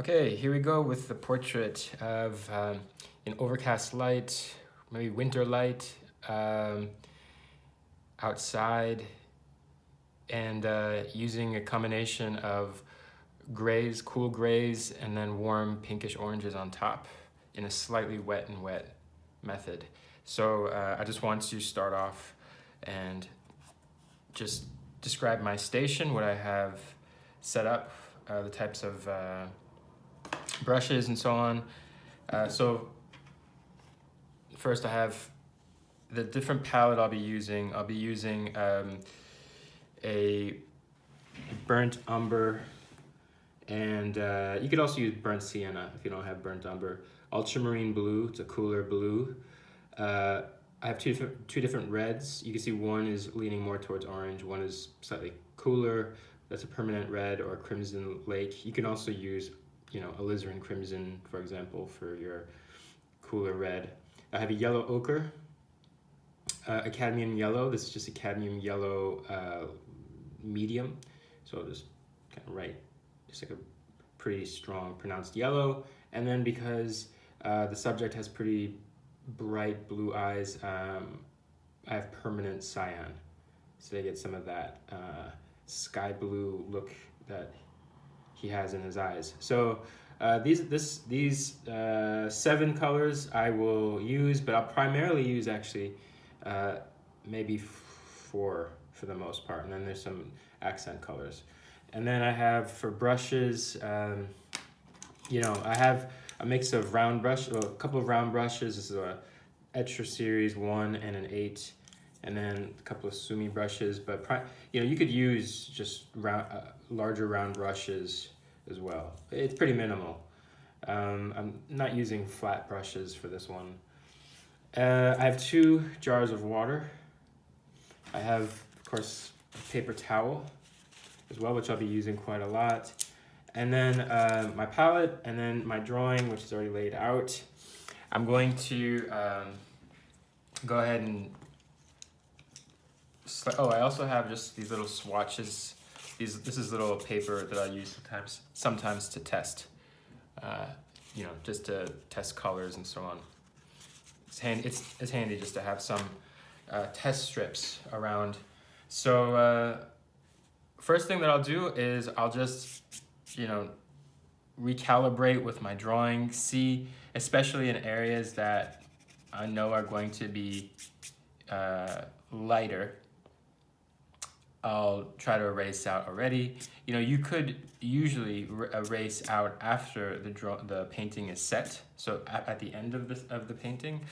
Okay, here we go with the portrait of an overcast light, maybe winter light, outside, and using a combination of grays, cool grays, and then warm pinkish oranges on top in a slightly wet and wet method. So I just want to start off and just describe my station, what I have set up, the types of brushes and so on. So first I have the different palette I'll be using. I'll be using a burnt umber, and you could also use burnt sienna if you don't have burnt umber. Ultramarine blue, it's a cooler blue. I have two different reds. You can see one is leaning more towards orange, one is slightly cooler. That's a permanent red or crimson lake. You can also use, alizarin crimson, for example, for your cooler red. I have a yellow ochre, a cadmium yellow. This is just a cadmium yellow medium. So I'll just kind of write just like a pretty strong pronounced yellow. And then because the subject has pretty bright blue eyes, I have permanent cyan. So they get some of that sky blue look that he has in his eyes. So these 7 colors I will use, but I'll primarily use actually maybe 4 for the most part, and then there's some accent colors. And then I have for brushes, I have a mix of round brush, a couple of round brushes. This is a Etcher Series 1 and an 8, and then a couple of Sumi brushes. But you could use just larger round brushes as well. It's pretty minimal. I'm not using flat brushes for this one. I have 2 jars of water. I have, of course, a paper towel as well, which I'll be using quite a lot. And then my palette, and then my drawing, which is already laid out. I'm going to go ahead and... I also have just these little swatches. This is little paper that I use sometimes to test, just to test colors and so on. It's handy just to have some test strips around. So first thing that I'll do is I'll just, recalibrate with my drawing, see, especially in areas that I know are going to be lighter, I'll try to erase out already. You could usually erase out after the painting is set, so at the end of the painting.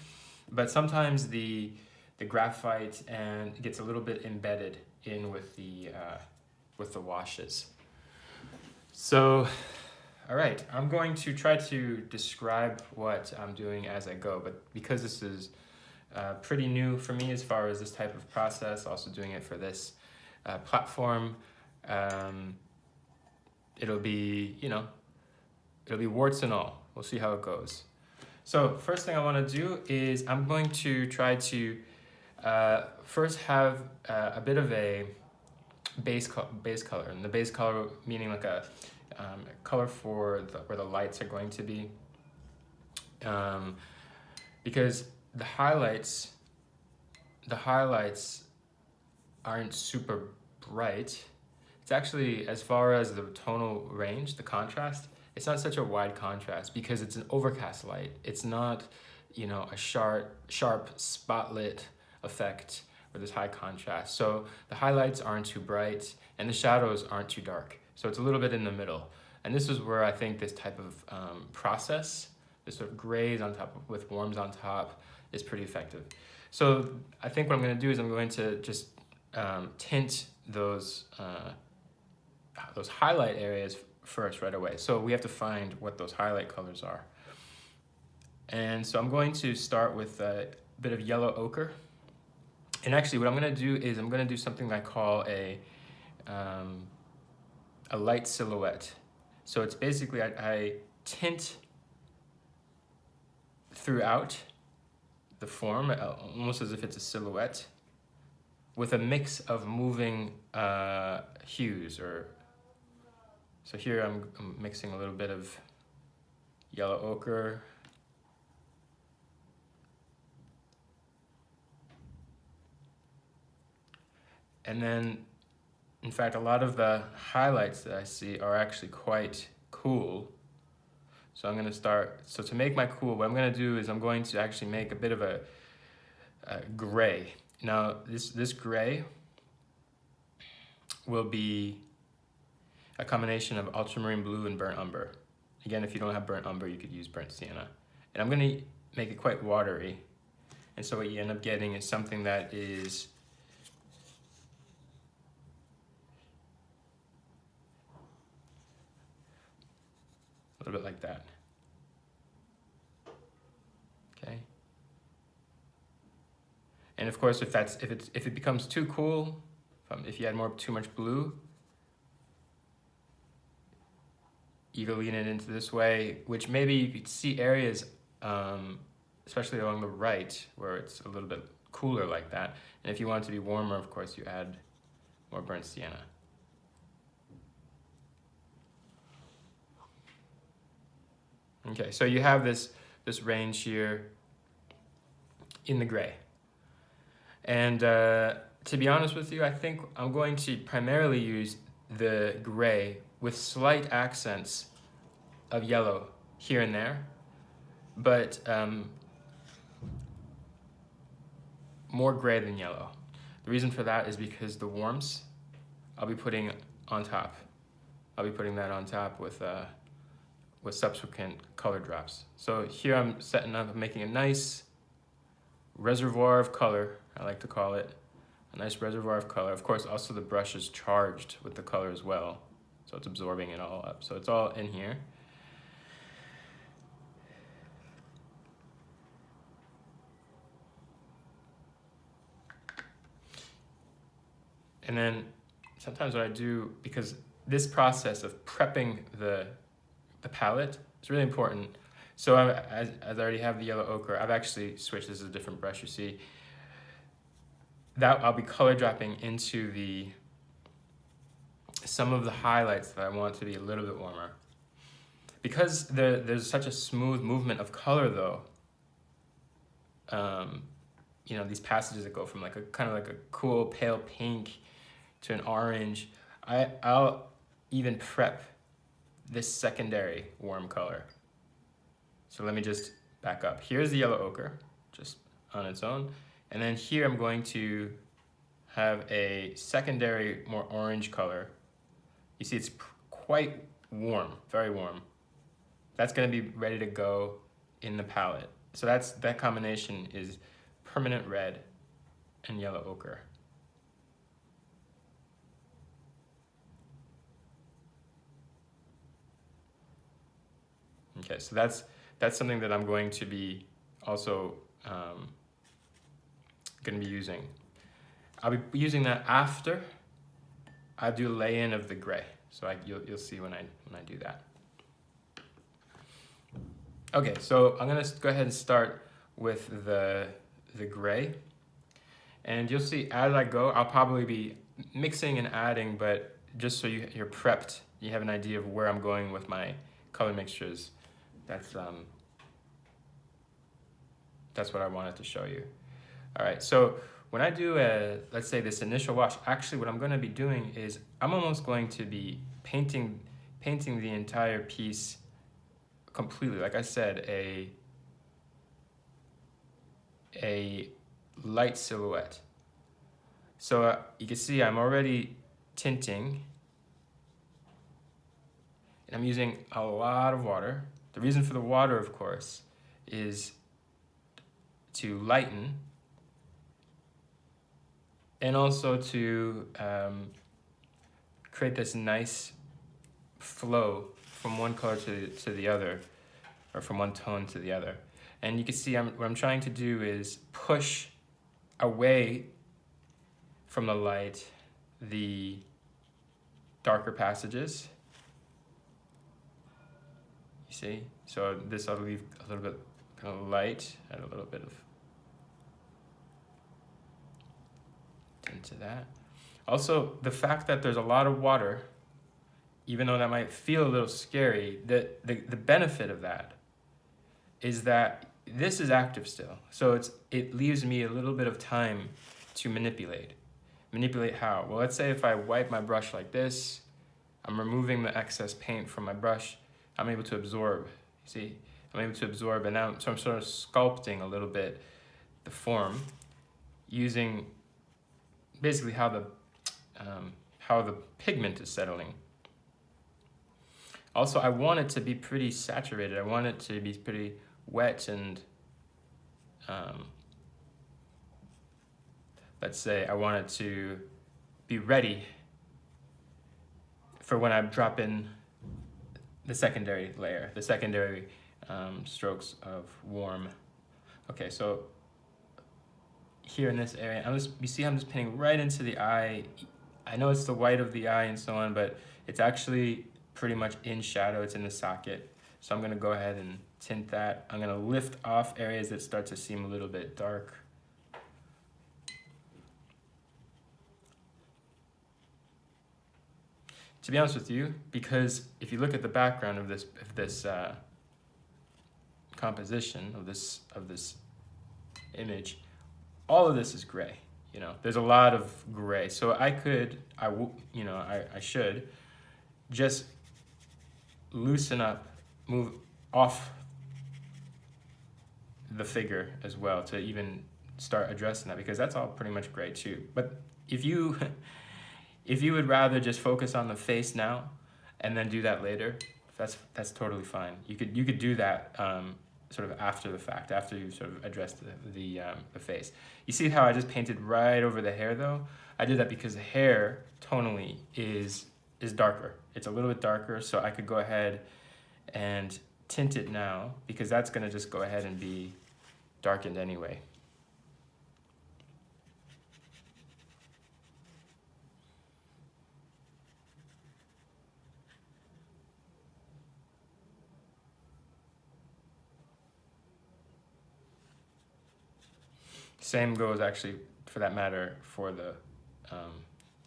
But sometimes the graphite and gets a little bit embedded in with the washes. So, all right, I'm going to try to describe what I'm doing as I go, but because this is pretty new for me as far as this type of process, also doing it for this platform, it'll be warts and all. We'll see how it goes. So first thing I want to do is I'm going to try to first have a bit of a base color, and the base color meaning like a color for where the lights are going to be, because the highlights aren't super bright. It's actually, as far as the tonal range, the contrast, it's not such a wide contrast because it's an overcast light. It's not, a sharp spotlit effect where there's high contrast. So the highlights aren't too bright and the shadows aren't too dark. So it's a little bit in the middle. And this is where I think this type of process, this sort of grays on top with warms on top, is pretty effective. So I think what I'm going to do is I'm going to just tint those highlight areas first right away. So we have to find what those highlight colors are. And so I'm going to start with a bit of yellow ochre. And actually what I'm going to do is I'm going to do something I call a light silhouette. So it's basically I tint throughout the form, almost as if it's a silhouette, with a mix of moving hues. So here I'm mixing a little bit of yellow ochre. And then, in fact, a lot of the highlights that I see are actually quite cool. So I'm gonna start, so to make my cool, what I'm gonna do is I'm going to actually make a bit of a gray. Now, this gray will be a combination of ultramarine blue and burnt umber. Again, if you don't have burnt umber, you could use burnt sienna. And I'm gonna make it quite watery. And so what you end up getting is something that is a little bit like that. Okay. And of course, if it becomes too cool, if you add too much blue, you can lean it into this way, which maybe you could see areas, especially along the right, where it's a little bit cooler like that. And if you want it to be warmer, of course, you add more burnt sienna. Okay, so you have this range here in the gray. And to be honest with you, I think I'm going to primarily use the gray with slight accents of yellow here and there, but more gray than yellow. The reason for that is because the warms I'll be putting on top. I'll be putting that on top with subsequent color drops. So here I'm setting up, making a nice reservoir of color, I like to call it. A nice reservoir of color. Of course, also the brush is charged with the color as well. So it's absorbing it all up. So it's all in here. And then sometimes what I do, because this process of prepping the palette is really important. So as I already have the yellow ochre, I've actually switched, this is a different brush, you see. That I'll be color dropping into some of the highlights that I want to be a little bit warmer. Because there's such a smooth movement of color though, you know, these passages that go from like a kind of like a cool pale pink to an orange, I'll even prep this secondary warm color. So let me just back up. Here's the yellow ochre, just on its own. And then here I'm going to have a secondary, more orange color. You see it's quite warm, very warm. That's gonna be ready to go in the palette. So that combination is permanent red and yellow ochre. Okay, so that's something that I'm going to be also going to be using. I'll be using that after I do lay-in of the gray. So you'll see when I do that. Okay, so I'm gonna go ahead and start with the gray. And you'll see as I go, I'll probably be mixing and adding, but just so you're prepped, you have an idea of where I'm going with my color mixtures. That's what I wanted to show you. All right, so when I do let's say this initial wash, actually what I'm gonna be doing is I'm almost going to be painting the entire piece completely. Like I said, a light silhouette. So you can see I'm already tinting, and I'm using a lot of water. The reason for the water, of course, is to lighten and also to create this nice flow from one color to the other, or from one tone to the other. And you can see what I'm trying to do is push away from the light the darker passages. You see? So this I'll leave a little bit kind of light, add a little bit of tint to that. Also, the fact that there's a lot of water, even though that might feel a little scary, the benefit of that is that this is active still. So it leaves me a little bit of time to manipulate. Manipulate how? Well, let's say if I wipe my brush like this, I'm removing the excess paint from my brush, I'm able to absorb, see? I'm able to absorb, and now, so I'm sort of sculpting a little bit the form using basically how the pigment is settling. Also, I want it to be pretty saturated. I want it to be pretty wet and, let's say I want it to be ready for when I drop in the secondary layer, the secondary strokes of warm. Okay, so here in this area, you see I'm just painting right into the eye. I know it's the white of the eye and so on, but it's actually pretty much in shadow, it's in the socket. So I'm gonna go ahead and tint that. I'm gonna lift off areas that start to seem a little bit dark. To be honest with you, because if you look at the background of this composition of this image, all of this is gray. You know, there's a lot of gray. So I should just loosen up, move off the figure as well to even start addressing that, because that's all pretty much gray too. But if you would rather just focus on the face now and then do that later, that's totally fine. You could do that sort of after the fact, after you sort of addressed the face. You see how I just painted right over the hair though? I did that because the hair tonally is darker. It's a little bit darker, so I could go ahead and tint it now, because that's gonna just go ahead and be darkened anyway. Same goes actually, for that matter, for the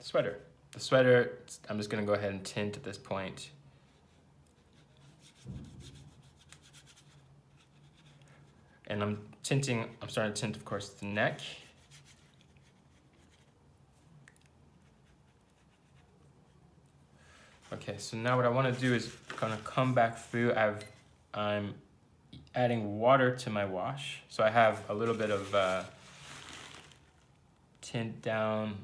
sweater. The sweater, I'm just gonna go ahead and tint at this point. And I'm starting to tint, of course, the neck. Okay, so now what I wanna do is kind of come back through. I'm adding water to my wash. So I have a little bit of tint down.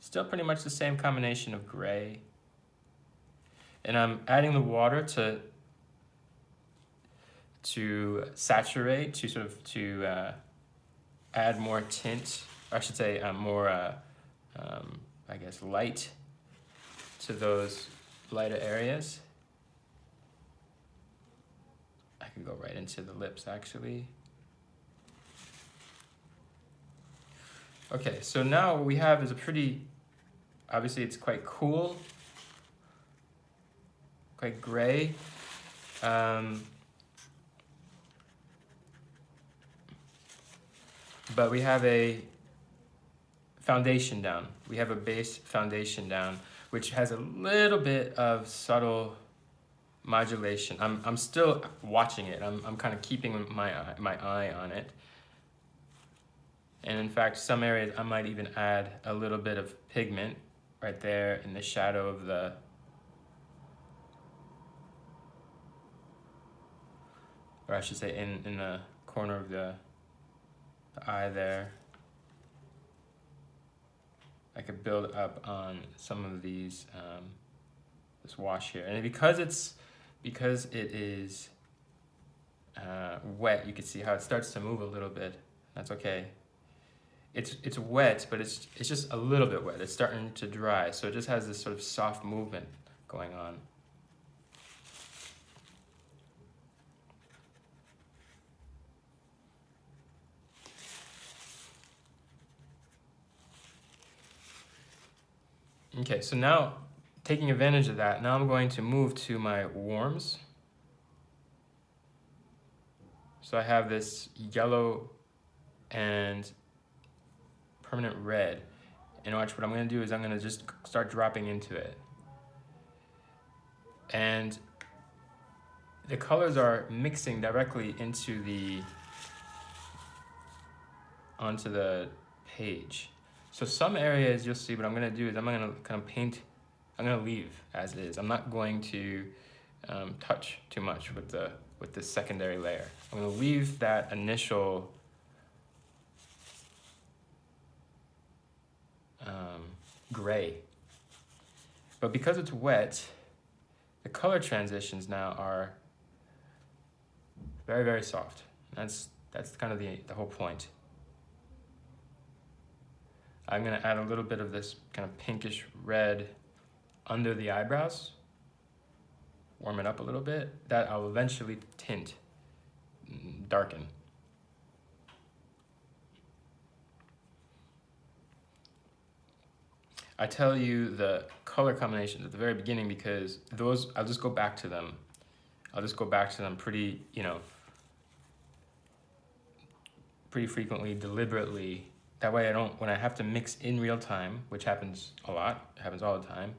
Still pretty much the same combination of gray. And I'm adding the water to saturate, to add more tint, or I should say more, I guess, light to those lighter areas. I can go right into the lips actually. Okay, so now what we have is a pretty, obviously it's quite cool, quite gray. But we have a foundation down. We have a base foundation down, which has a little bit of subtle modulation. I'm still watching it. I'm kind of keeping my eye on it. And in fact, some areas I might even add a little bit of pigment right there in the shadow of the, or I should say in the corner of the eye there. I could build up on some of these, this wash here. And because it is wet, you can see how it starts to move a little bit. That's okay. It's wet, but it's just a little bit wet. It's starting to dry, so it just has this sort of soft movement going on. Okay, so now taking advantage of that, now I'm going to move to my warms. So I have this yellow and permanent red. And watch, what I'm gonna do is I'm gonna just start dropping into it. And the colors are mixing directly onto the page. So some areas you'll see what I'm gonna do is I'm gonna kind of paint, I'm gonna leave as is. I'm not going to touch too much with the secondary layer. I'm gonna leave that initial gray. But because it's wet, the color transitions now are very, very soft. That's kind of the whole point. I'm gonna add a little bit of this kind of pinkish red under the eyebrows, warm it up a little bit. That I'll eventually tint, darken. I tell you the color combinations at the very beginning because those, I'll just go back to them. I'll just go back to them pretty, pretty frequently, deliberately. That way I don't, when I have to mix in real time, which happens a lot, it happens all the time,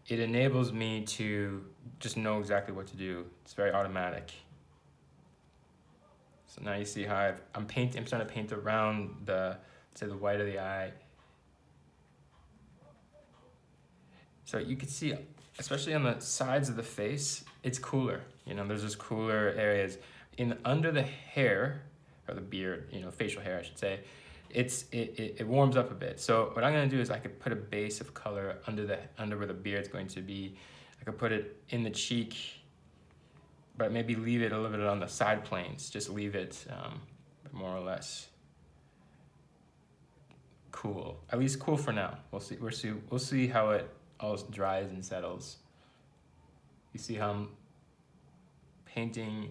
it enables me to just know exactly what to do. It's very automatic. So now you see how I'm starting to paint around the white of the eye. So you can see, especially on the sides of the face, it's cooler. There's just cooler areas. Under the hair, or the beard, facial hair, I should say, it warms up a bit. So what I'm gonna do is I could put a base of color under where the beard's going to be. I could put it in the cheek, but maybe leave it a little bit on the side planes. Just leave it more or less cool. At least cool for now. We'll see how it all dries and settles. You see how I'm painting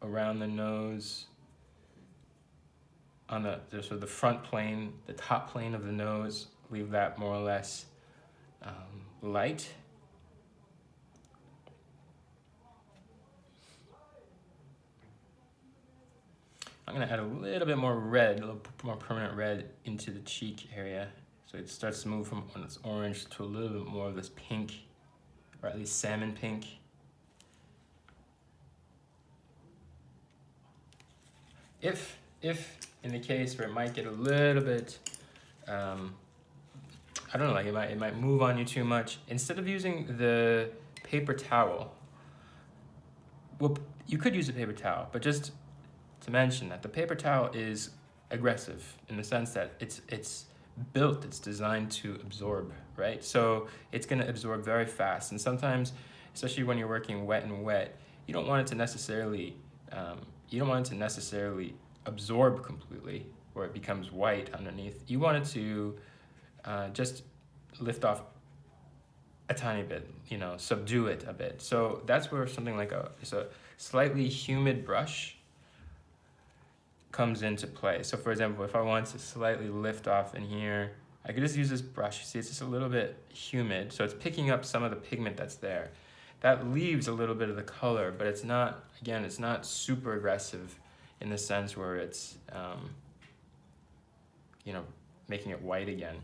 around the nose on the front plane, the top plane of the nose. Leave that more or less light. I'm gonna add a little bit more red, a little more permanent red into the cheek area. So it starts to move from when it's orange to a little bit more of this pink, or at least salmon pink. If in the case where it might get a little bit, I don't know, like it might move on you too much, instead of using the paper towel, well, you could use a paper towel, but just to mention that the paper towel is aggressive in the sense that it's designed to absorb, right? So it's gonna absorb very fast. And sometimes, especially when you're working wet and wet, you don't want it to necessarily absorb completely where it becomes white underneath. You want it to just lift off a tiny bit, subdue it a bit. So that's where something like a slightly humid brush comes into play. So for example, if I want to slightly lift off in here, I could just use this brush. You see, it's just a little bit humid, so it's picking up some of the pigment that's there. That leaves a little bit of the color, but it's not, again, it's not super aggressive in the sense where it's, making it white again.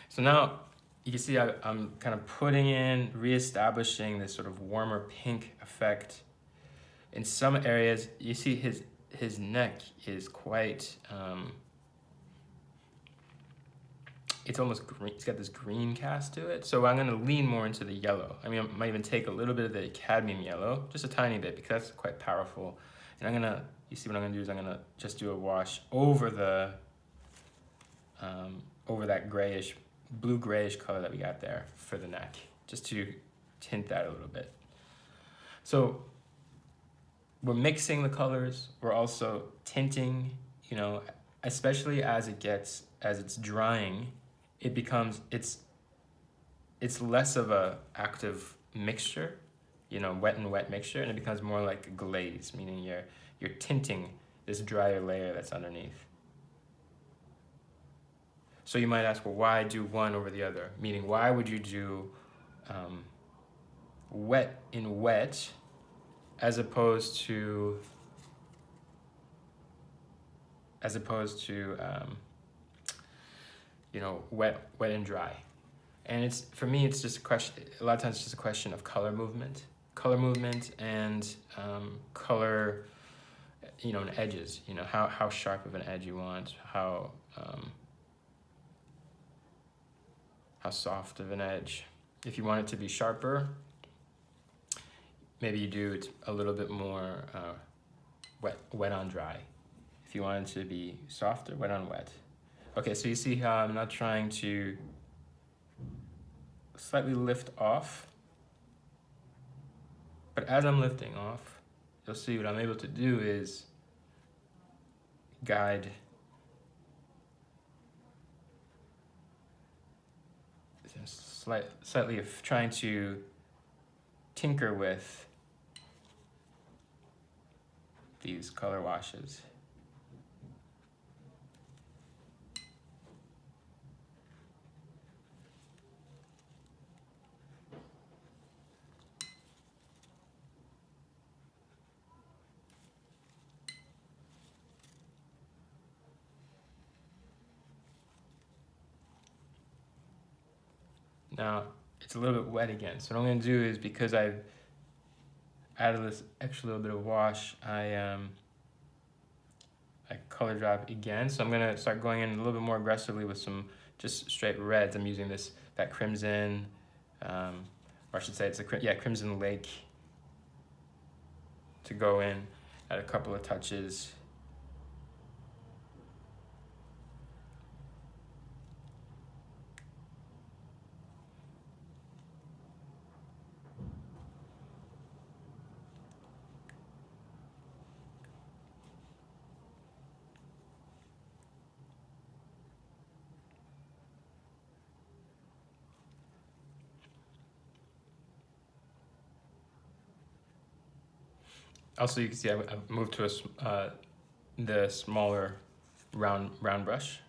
So now you can see I'm kind of putting in, reestablishing this sort of warmer pink effect. In some areas, you see his neck is quite, it's almost green. It's got this green cast to it. So I'm gonna lean more into the yellow. I might even take a little bit of the cadmium yellow, just a tiny bit, because that's quite powerful. And you see what I'm gonna do is I'm gonna just do a wash over over that grayish, blue-grayish color that we got there for the neck, just to tint that a little bit. So we're mixing the colors, we're also tinting, especially as it's drying, it's less of a active mixture, wet and wet mixture, and it becomes more like a glaze, meaning you're tinting this drier layer that's underneath. So you might ask, well, why do one over the other? Meaning, why would you do wet in wet as opposed to wet and dry? And for me, it's just a question. A lot of times, it's just a question of color movement. color movement and color, in edges, how sharp of an edge you want, how soft of an edge. If you want it to be sharper, maybe you do it a little bit more wet on dry. If you want it to be softer, wet on wet. Okay, so you see how I'm not trying to slightly lift off, but as I'm lifting off, you'll see what I'm able to do is guide slightly of trying to tinker with these color washes. Now, it's a little bit wet again. So what I'm gonna do is, because I've added this extra little bit of wash, I color drop again. So I'm gonna start going in a little bit more aggressively with some just straight reds. I'm using that crimson, or I should say it's Crimson Lake, to go in at a couple of touches. Also, you can see I moved to the smaller round brush.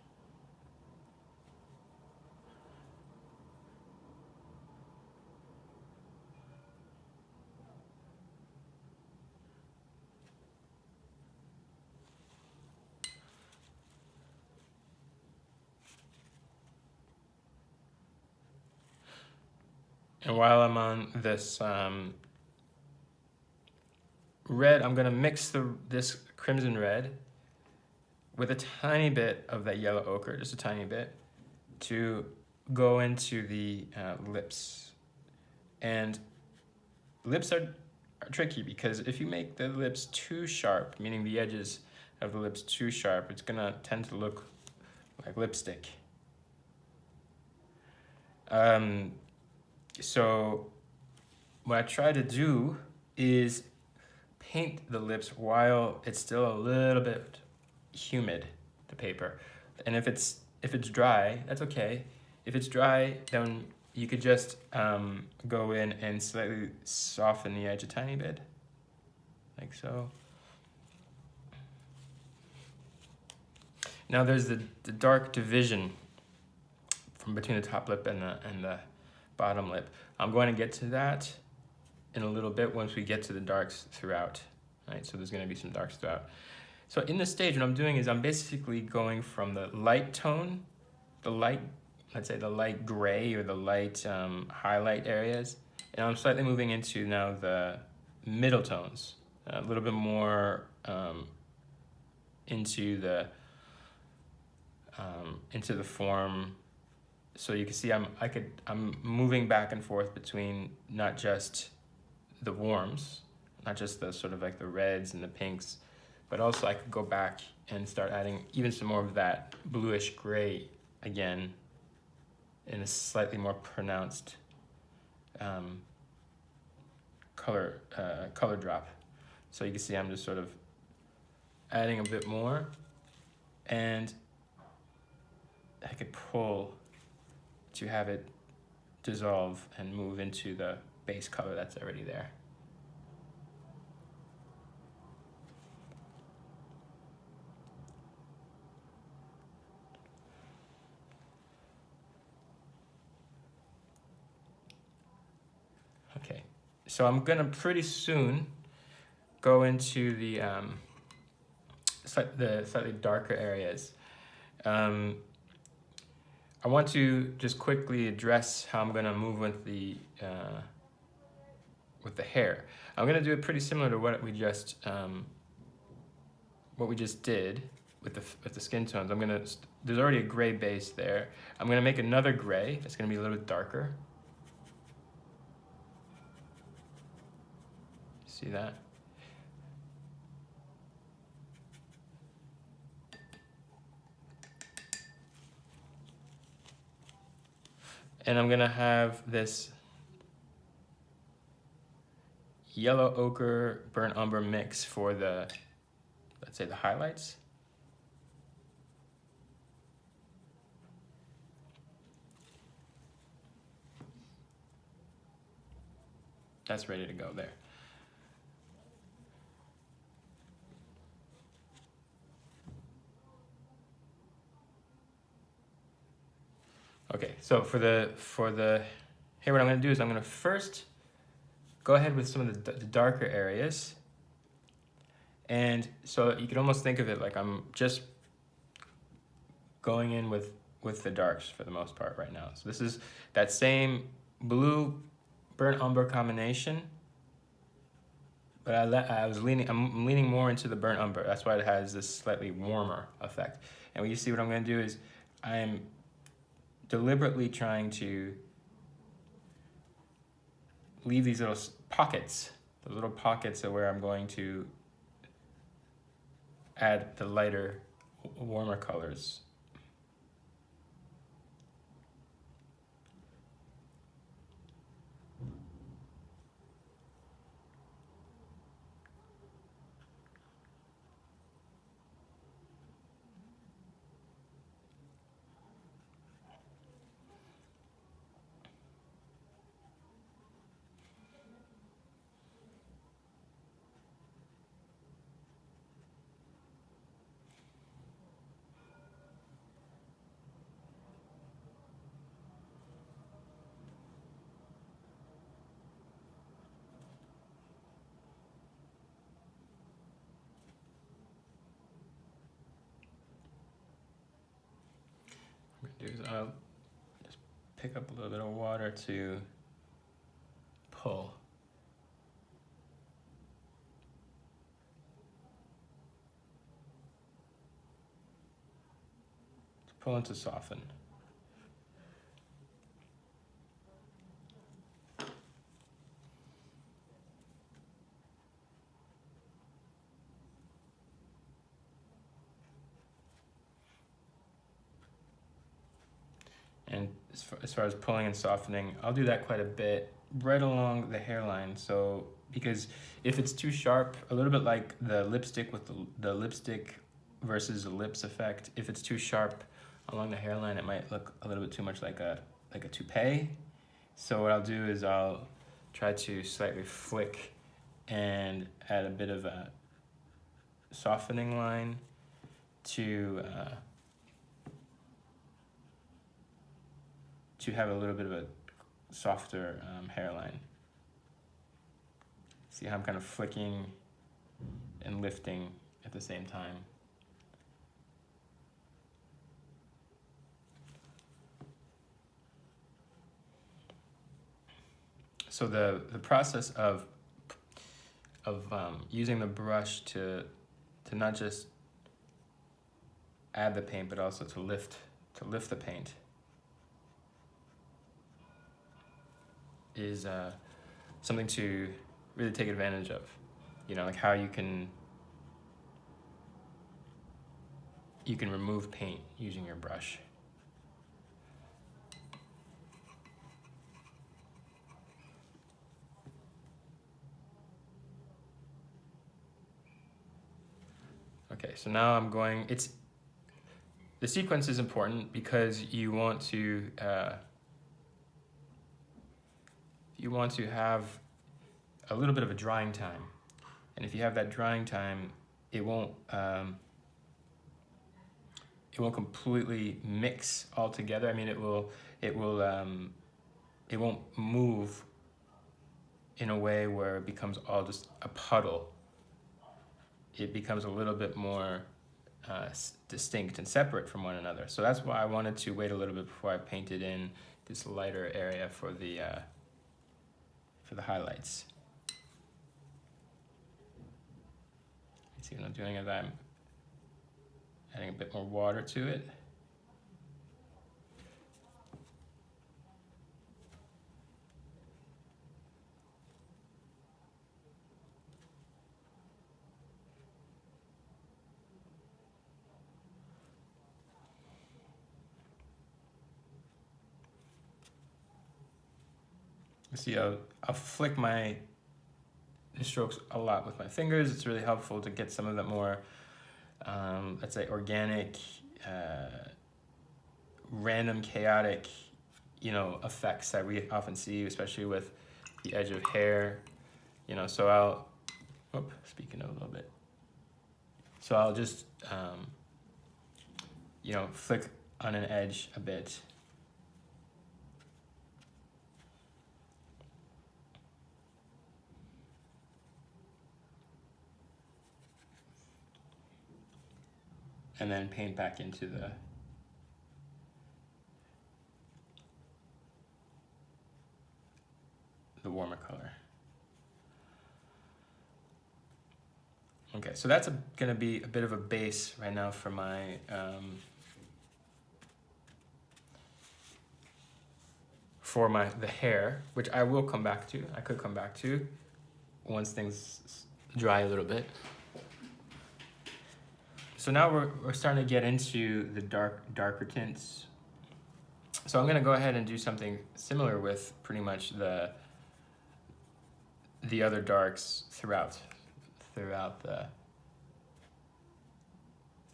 And while I'm on this red, I'm gonna mix this crimson red with a tiny bit of that yellow ochre, just a tiny bit, to go into the lips. And lips are tricky, because if you make the lips too sharp, meaning the edges of the lips too sharp, it's gonna tend to look like lipstick. So what I try to do is paint the lips while it's still a little bit humid, the paper. And if it's dry, that's okay. If it's dry, then you could just go in and slightly soften the edge a tiny bit, like so. Now there's the dark division from between the top lip and the bottom lip. I'm going to get to that in a little bit once we get to the darks throughout, right? So there's going to be some darks throughout. So in this stage, what I'm doing is I'm basically going from the light tone, let's say the light gray or the light highlight areas, and I'm slightly moving into now the middle tones, a little bit more into the form. So you can see I'm moving back and forth between not just the warms, not just the sort of like the reds and the pinks, but also I could go back and start adding even some more of that bluish gray again in a slightly more pronounced color drop. So you can see I'm just sort of adding a bit more, and I could pull to have it dissolve and move into the base color that's already there. Okay, so I'm gonna pretty soon go into the slightly darker areas. I want to just quickly address how I'm gonna move with with the hair. I'm gonna do it pretty similar to what we just did with the skin tones. There's already a gray base there. I'm gonna make another gray. It's gonna be a little bit darker. See that? And I'm gonna have this yellow ochre burnt umber mix for the, let's say, the highlights. That's ready to go there. Okay, so for the here, what I'm gonna do is I'm gonna first go ahead with some of the darker areas. And so you can almost think of it like I'm just going in with the darks for the most part right now. So this is that same blue burnt umber combination, but I'm leaning more into the burnt umber. That's why it has this slightly warmer effect. And when you see what I'm gonna do is I'm deliberately trying to leave these little pockets, the little pockets are where I'm going to add the lighter, warmer colors. Do is I'll just pick up a little bit of water to pull. To pull and to soften. And as far as pulling and softening, I'll do that quite a bit right along the hairline. So, because if it's too sharp, a little bit like the lipstick with the lipstick versus the lips effect, if it's too sharp along the hairline, it might look a little bit too much like a toupee. So what I'll do is I'll try to slightly flick and add a bit of a softening line to have a little bit of a softer hairline. See how I'm kind of flicking and lifting at the same time. So the process of using the brush to not just add the paint, but also to lift the paint is something to really take advantage of. You know, like how you can remove paint using your brush. Okay, so now I'm going, the sequence is important because you want to have a little bit of a drying time. And if you have that drying time, it won't completely mix all together. I mean, it won't move in a way where it becomes all just a puddle. It becomes a little bit more distinct and separate from one another. So that's why I wanted to wait a little bit before I painted in this lighter area for the highlights. See what I'm doing is I'm adding a bit more water to it. You see, I'll flick the strokes a lot with my fingers. It's really helpful to get some of that more, let's say, organic, random, chaotic, effects that we often see, especially with the edge of hair. So I'll, speaking of a little bit. So I'll just, flick on an edge a bit. And then paint back into the warmer color. Okay, so that's gonna be a bit of a base right now for my the hair, which I will come back to. I could come back to once things dry a little bit. So now we're starting to get into the darker tints. So I'm gonna go ahead and do something similar with pretty much the other darks throughout the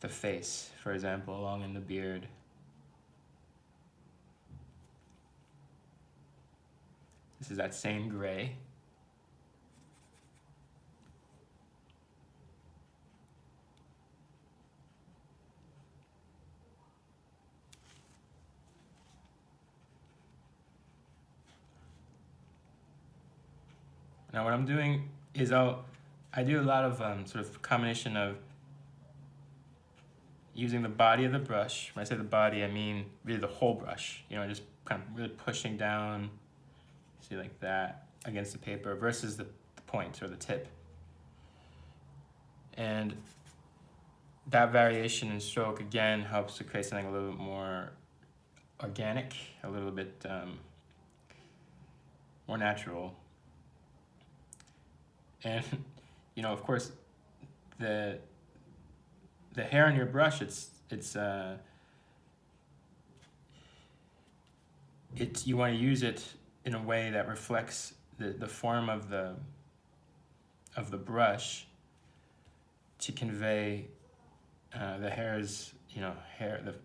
face, for example, along in the beard. This is that same gray. Now what I'm doing is I do a lot of sort of combination of using the body of the brush. When I say the body, I mean really the whole brush. Just kind of really pushing down, see, like that, against the paper versus the point or the tip. And that variation in stroke, again, helps to create something a little bit more organic, a little bit more natural. And, of course, the hair on your brush, you want to use it in a way that reflects the form of the brush to convey the hair's, the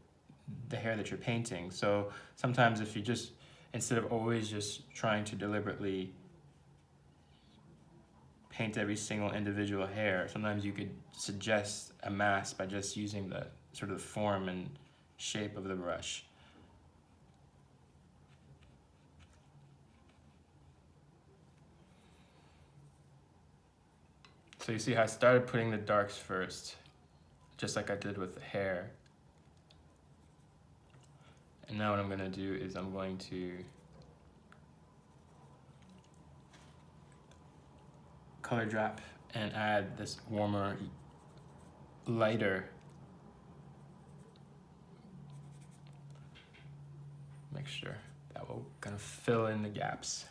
hair that you're painting. So sometimes if you just, instead of always just trying to deliberately paint every single individual hair, sometimes you could suggest a mask by just using the sort of form and shape of the brush. So you see how I started putting the darks first, just like I did with the hair. And now what I'm gonna do is I'm going to color drop and add this warmer, lighter mixture that will kind of fill in the gaps.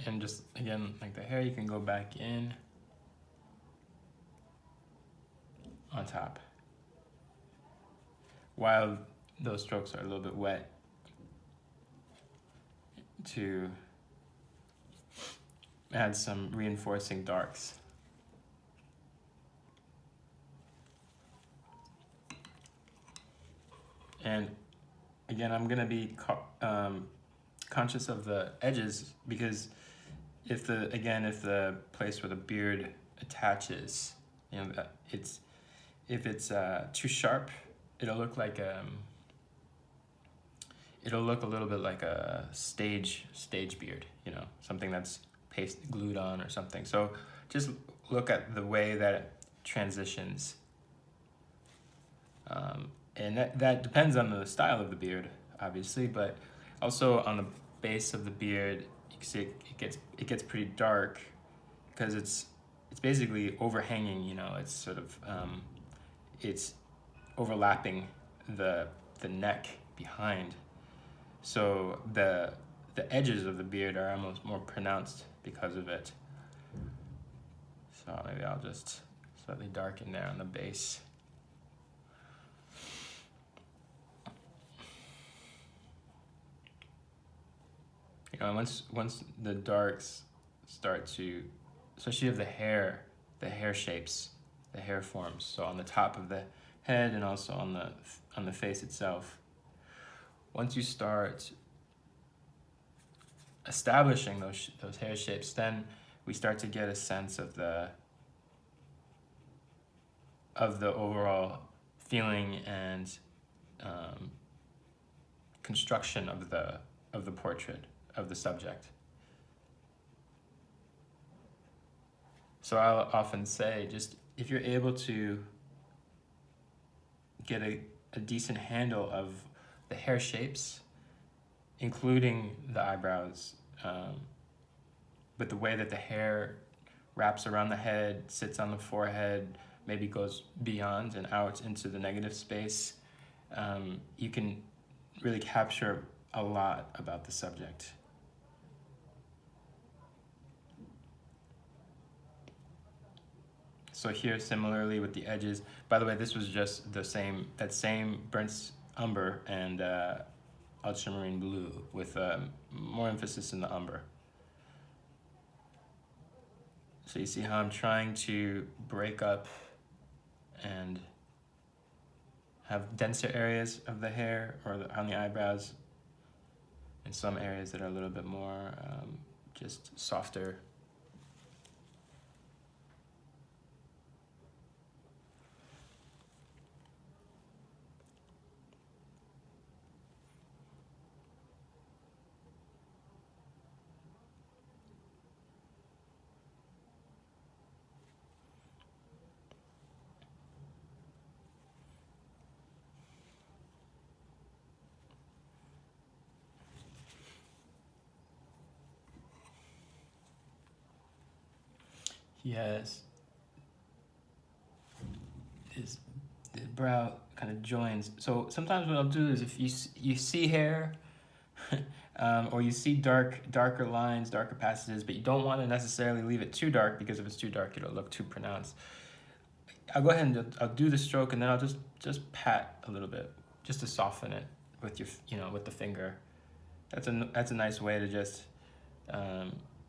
And just, again, like the hair, you can go back in on top while those strokes are a little bit wet to add some reinforcing darks. And again, I'm gonna be conscious of the edges, because if the place where the beard attaches, you know, if it's too sharp, it'll look like it'll look a little bit like a stage beard, you know, something that's glued on or something. So just look at the way that it transitions. And that depends on the style of the beard, obviously, but also on the base of the beard, you can see it gets pretty dark because it's basically overhanging. You know, it's sort of it's overlapping the neck behind, so the edges of the beard are almost more pronounced because of it. So maybe I'll just slightly darken there on the base. You know, once the darks start to, especially of the hair shapes, the hair forms. So on the top of the head and also on the face itself. Once you start establishing those hair shapes, then we start to get a sense of the overall feeling and construction of the portrait of the subject. So I'll often say, just if you're able to get a decent handle of the hair shapes, including the eyebrows, but the way that the hair wraps around the head, sits on the forehead, maybe goes beyond and out into the negative space, you can really capture a lot about the subject. So here, similarly with the edges, by the way, this was just that same burnt umber and ultramarine blue with more emphasis in the umber. So you see how I'm trying to break up and have denser areas of the hair or on the eyebrows, and some areas that are a little bit more just softer. Yes, the brow kind of joins. So sometimes what I'll do is, if you see hair, or you see darker lines, darker passages, but you don't want to necessarily leave it too dark, because if it's too dark, it'll look too pronounced. I'll go ahead and I'll do the stroke, and then I'll just pat a little bit, just to soften it with with the finger. That's a nice way to just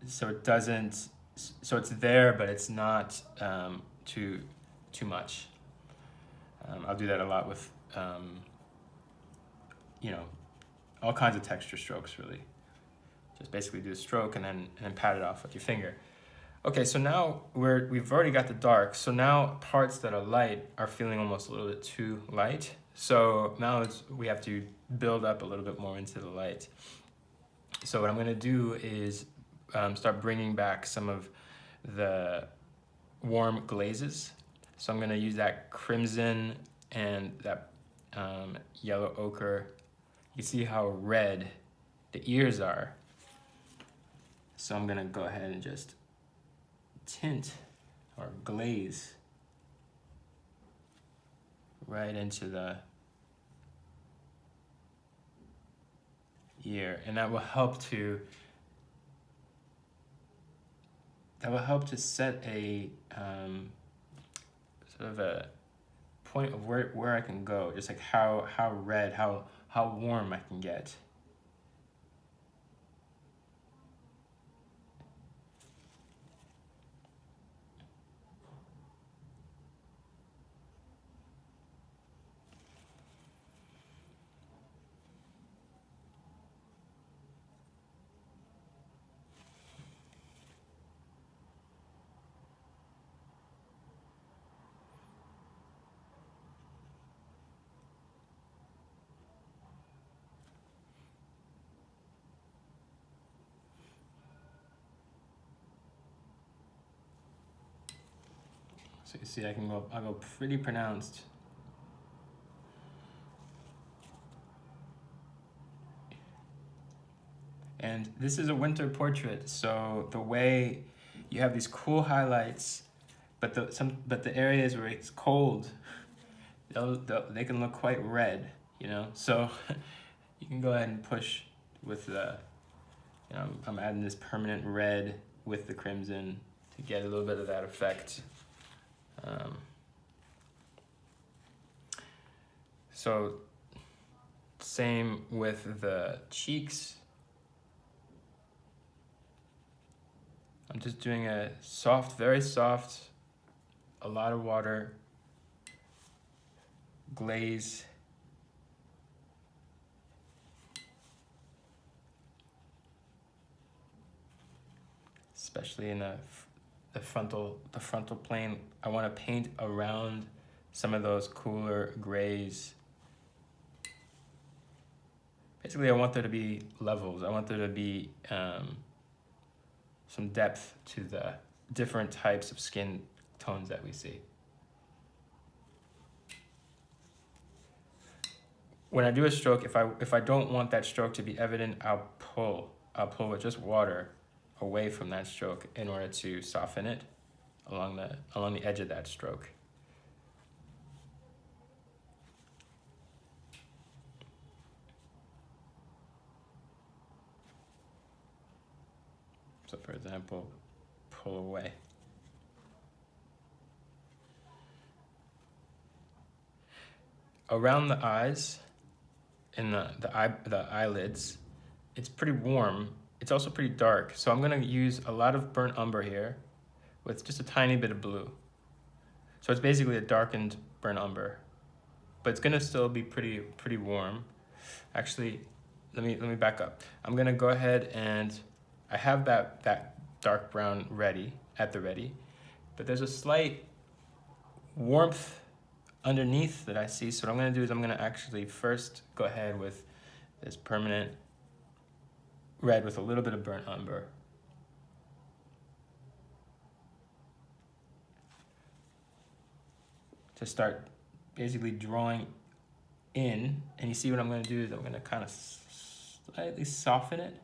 so it doesn't. So it's there, but it's not too much. I'll do that a lot with all kinds of texture strokes, really. Just basically do a stroke and then pat it off with your finger. Okay, so now we've already got the dark. So now parts that are light are feeling almost a little bit too light. So now we have to build up a little bit more into the light. So what I'm gonna do is start bringing back some of the warm glazes. So I'm gonna use that crimson and that yellow ochre. You see how red the ears are. So I'm gonna go ahead and just tint or glaze right into the ear, and that will help to that will help to set a sort of a point of where I can go, just like how red, how warm I can get. So you see, I'll go pretty pronounced. And this is a winter portrait, so the way you have these cool highlights, but the areas where it's cold, they can look quite red, you know. So you can go ahead and push with the, you know, I'm adding this permanent red with the crimson to get a little bit of that effect. So same with the cheeks. I'm just doing a soft, very soft, a lot of water, glaze. Especially in the frontal plane. I want to paint around some of those cooler grays. Basically, I want there to be levels. I want there to be some depth to the different types of skin tones that we see. When I do a stroke, if I don't want that stroke to be evident, I'll pull with just water away from that stroke in order to soften it along the edge of that stroke. So for example, pull away. Around the eyes, in the eyelids, it's pretty warm. It's also pretty dark. So I'm gonna use a lot of burnt umber here with just a tiny bit of blue. So it's basically a darkened burnt umber, but it's gonna still be pretty warm. Actually, let me back up. I'm gonna go ahead and I have that dark brown ready, but there's a slight warmth underneath that I see. So what I'm gonna do is I'm gonna actually first go ahead with this permanent red with a little bit of burnt umber. To start basically drawing in, and you see what I'm gonna do is I'm gonna kind of slightly soften it.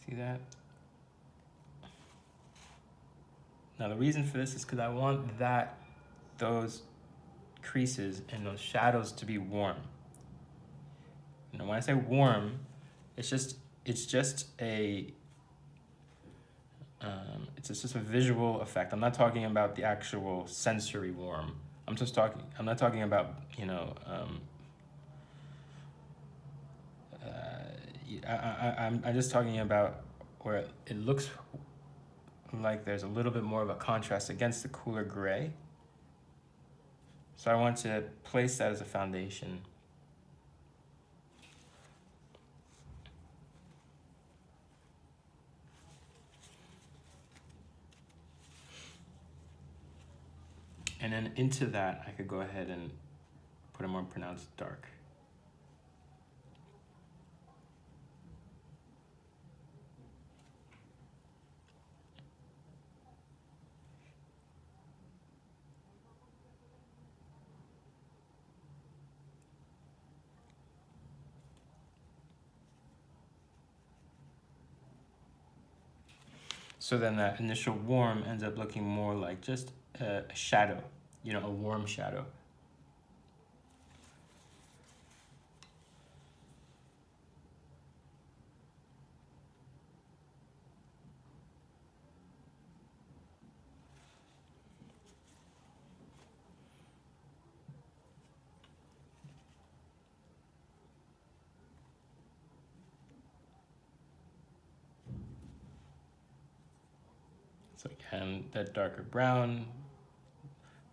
See that? Now the reason for this is because I want those creases and those shadows to be warm. You know, when I say warm, it's just a visual effect. I'm not talking about the actual sensory warm. I'm not talking about, you know, I'm just talking about where it looks like there's a little bit more of a contrast against the cooler gray. So I want to place that as a foundation. And then into that, I could go ahead and put a more pronounced dark. So then that initial warm ends up looking more like just a shadow, you know, a warm shadow. So again, that darker brown,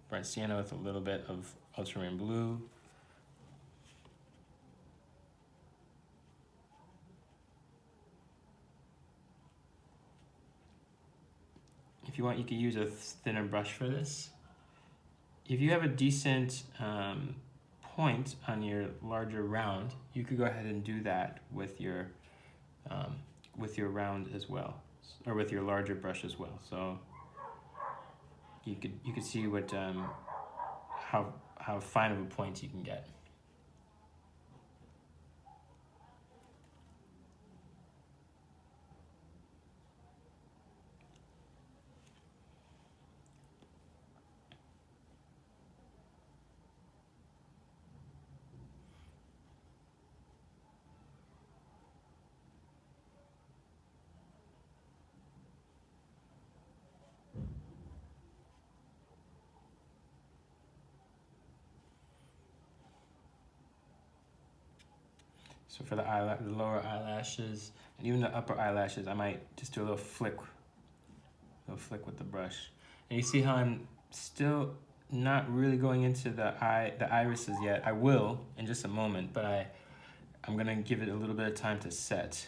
burnt sienna with a little bit of ultramarine blue. If you want, you could use a thinner brush for this. If you have a decent point on your larger round, you could go ahead and do that with your round as well, or with your larger brush as well. So you could see what how fine of a point you can get. So for the lower eyelashes and even the upper eyelashes, I might just do a little flick with the brush. And you see how I'm still not really going into the irises yet. I will in just a moment, but I'm gonna give it a little bit of time to set.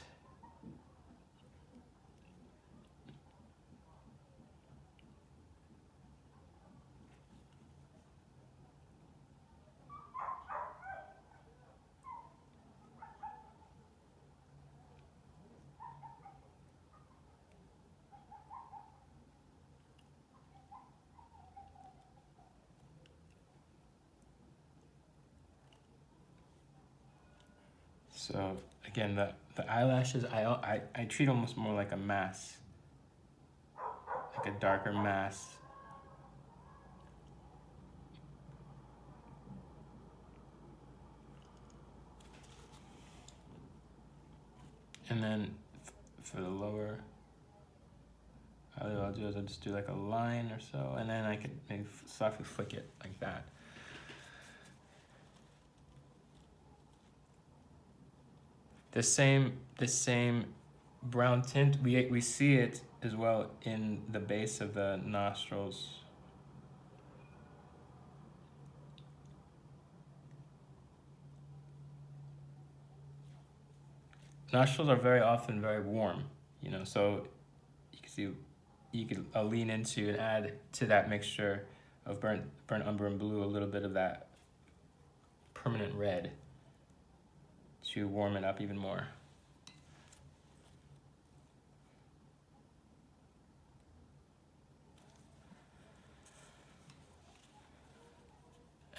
So again, the eyelashes, I treat almost more like a mass, like a darker mass. And then for the lower, what I'll do is I'll just do like a line or so, and then I could maybe softly flick it like that. The same brown tint, we see it as well in the base of the nostrils. Nostrils are very often very warm, you know, so you can see, you could lean into and add to that mixture of burnt umber and blue a little bit of that permanent red to warm it up even more.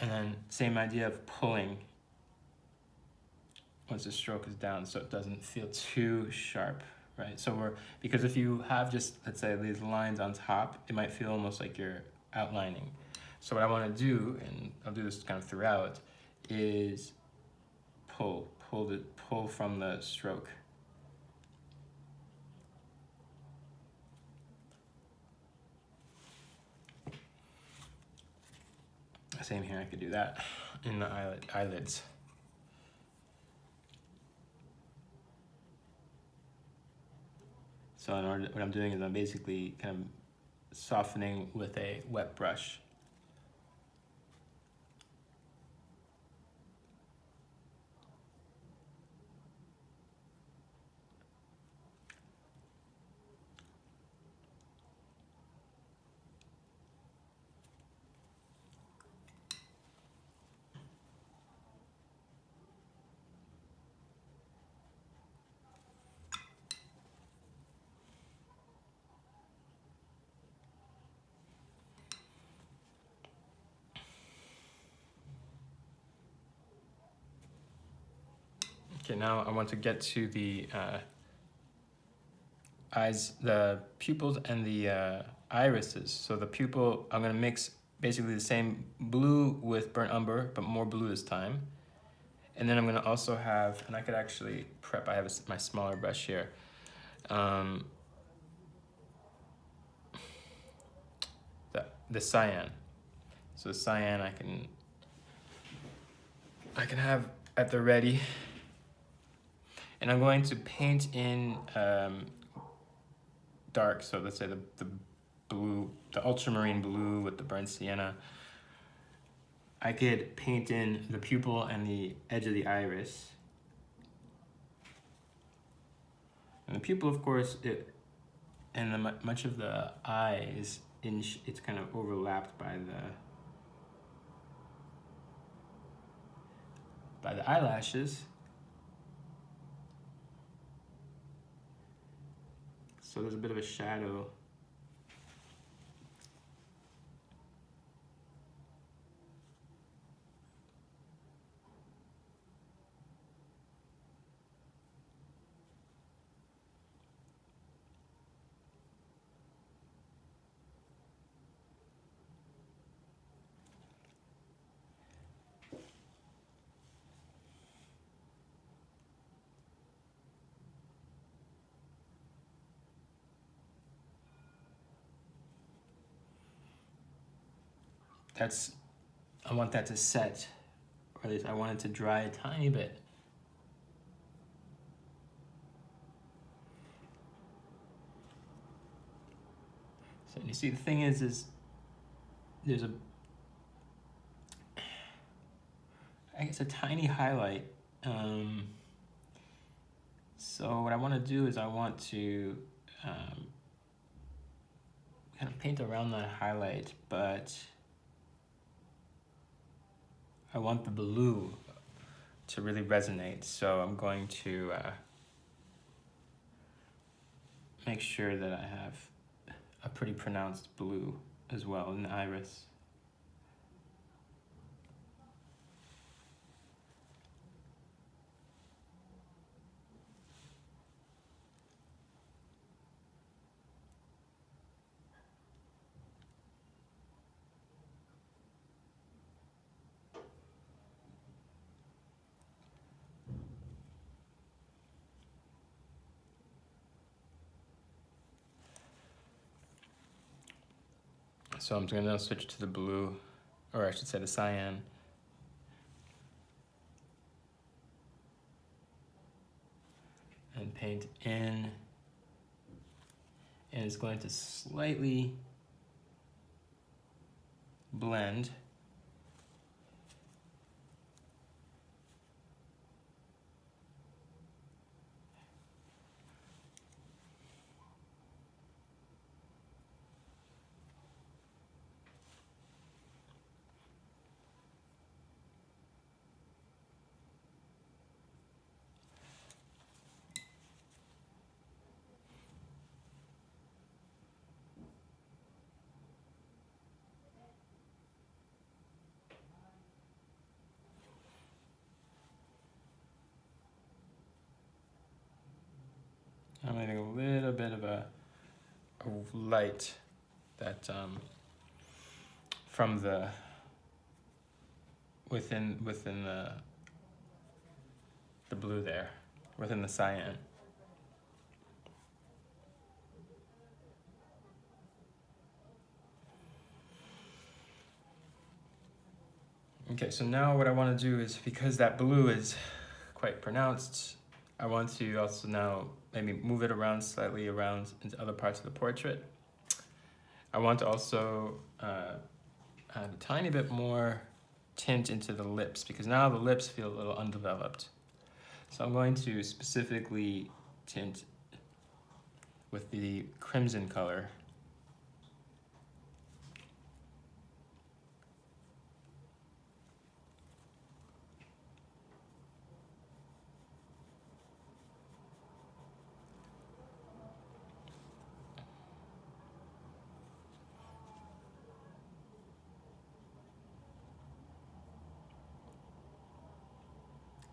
And then same idea of pulling once the stroke is down so it doesn't feel too sharp, right? So because if you have just, let's say, these lines on top, it might feel almost like you're outlining. So what I want to do, and I'll do this kind of throughout, is pull from the stroke. Same here, I could do that in the eyelids. So in order, what I'm doing is I'm basically kind of softening with a wet brush. Okay, now I want to get to the eyes, the pupils and the irises. So the pupil, I'm gonna mix basically the same blue with burnt umber, but more blue this time. And then I'm gonna also have, and I could actually prep, I have my smaller brush here. The cyan. So the cyan I can have at the ready. And I'm going to paint in dark, so let's say the blue, the ultramarine blue with the burnt sienna, I could paint in the pupil and the edge of the iris. And the pupil, of course, much of the eye is it's kind of overlapped by the eyelashes. So there's a bit of a shadow. I want that to set, or at least I want it to dry a tiny bit. So you see, the thing is there's I guess a tiny highlight. So what I want to do is I want to kind of paint around that highlight, but I want the blue to really resonate. So I'm going to make sure that I have a pretty pronounced blue as well in the iris. So I'm going to switch to the blue, or I should say the cyan. And paint in. And it's going to slightly blend. I'm adding a little bit of a light that from the within the blue there, within the cyan. Okay, so now what I want to do is, because that blue is quite pronounced, I want to also now maybe move it around slightly around into other parts of the portrait. I want to also add a tiny bit more tint into the lips, because now the lips feel a little undeveloped. So I'm going to specifically tint with the crimson color.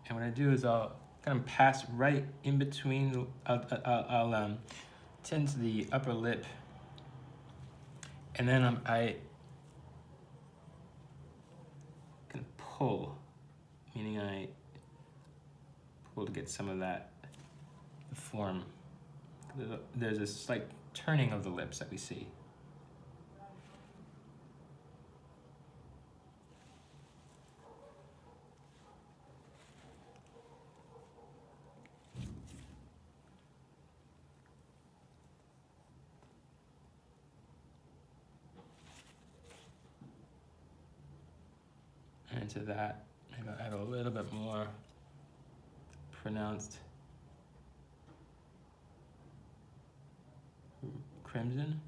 And what I do is I'll kind of pass right in between, I'll tint the upper lip, and then I kind of pull, meaning I pull to get some of that form. There's a slight turning of the lips that we see. into that. Maybe I'll add a little bit more pronounced crimson.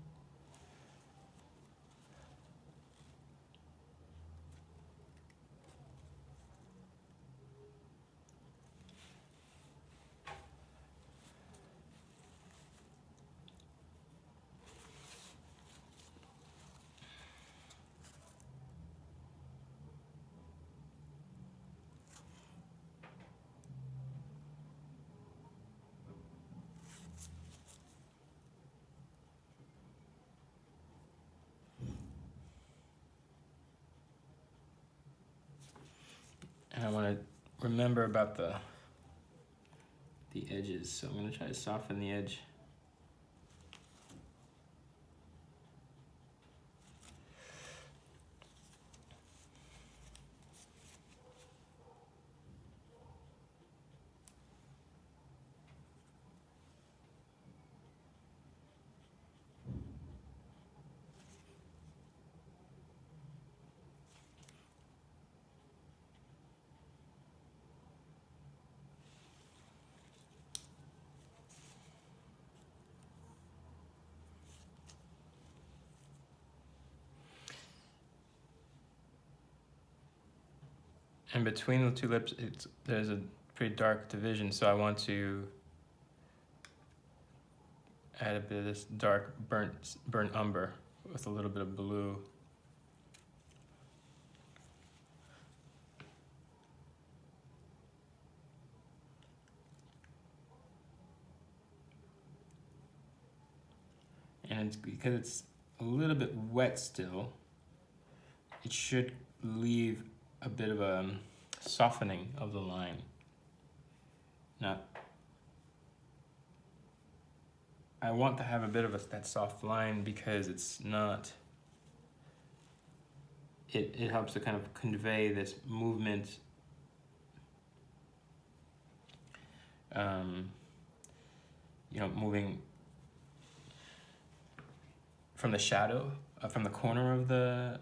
And I want to remember about the edges, so I'm going to try to soften the edge. And between the two lips, there's a pretty dark division, so I want to add a bit of this dark burnt umber with a little bit of blue. And it's, because it's a little bit wet still, it should leave a bit of a softening of the line. I want to have a bit of that soft line because it's not, it helps to kind of convey this movement, you know, moving from the shadow, from the corner of the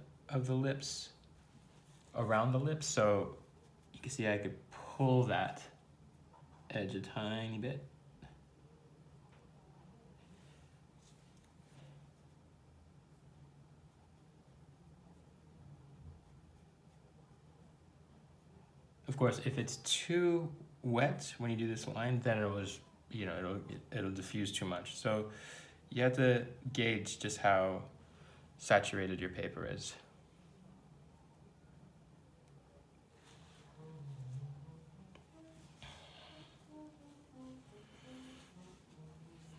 lips, around the lips. So you can see I could pull that edge a tiny bit. Of course, if it's too wet when you do this line, then it'll diffuse too much. So you have to gauge just how saturated your paper is.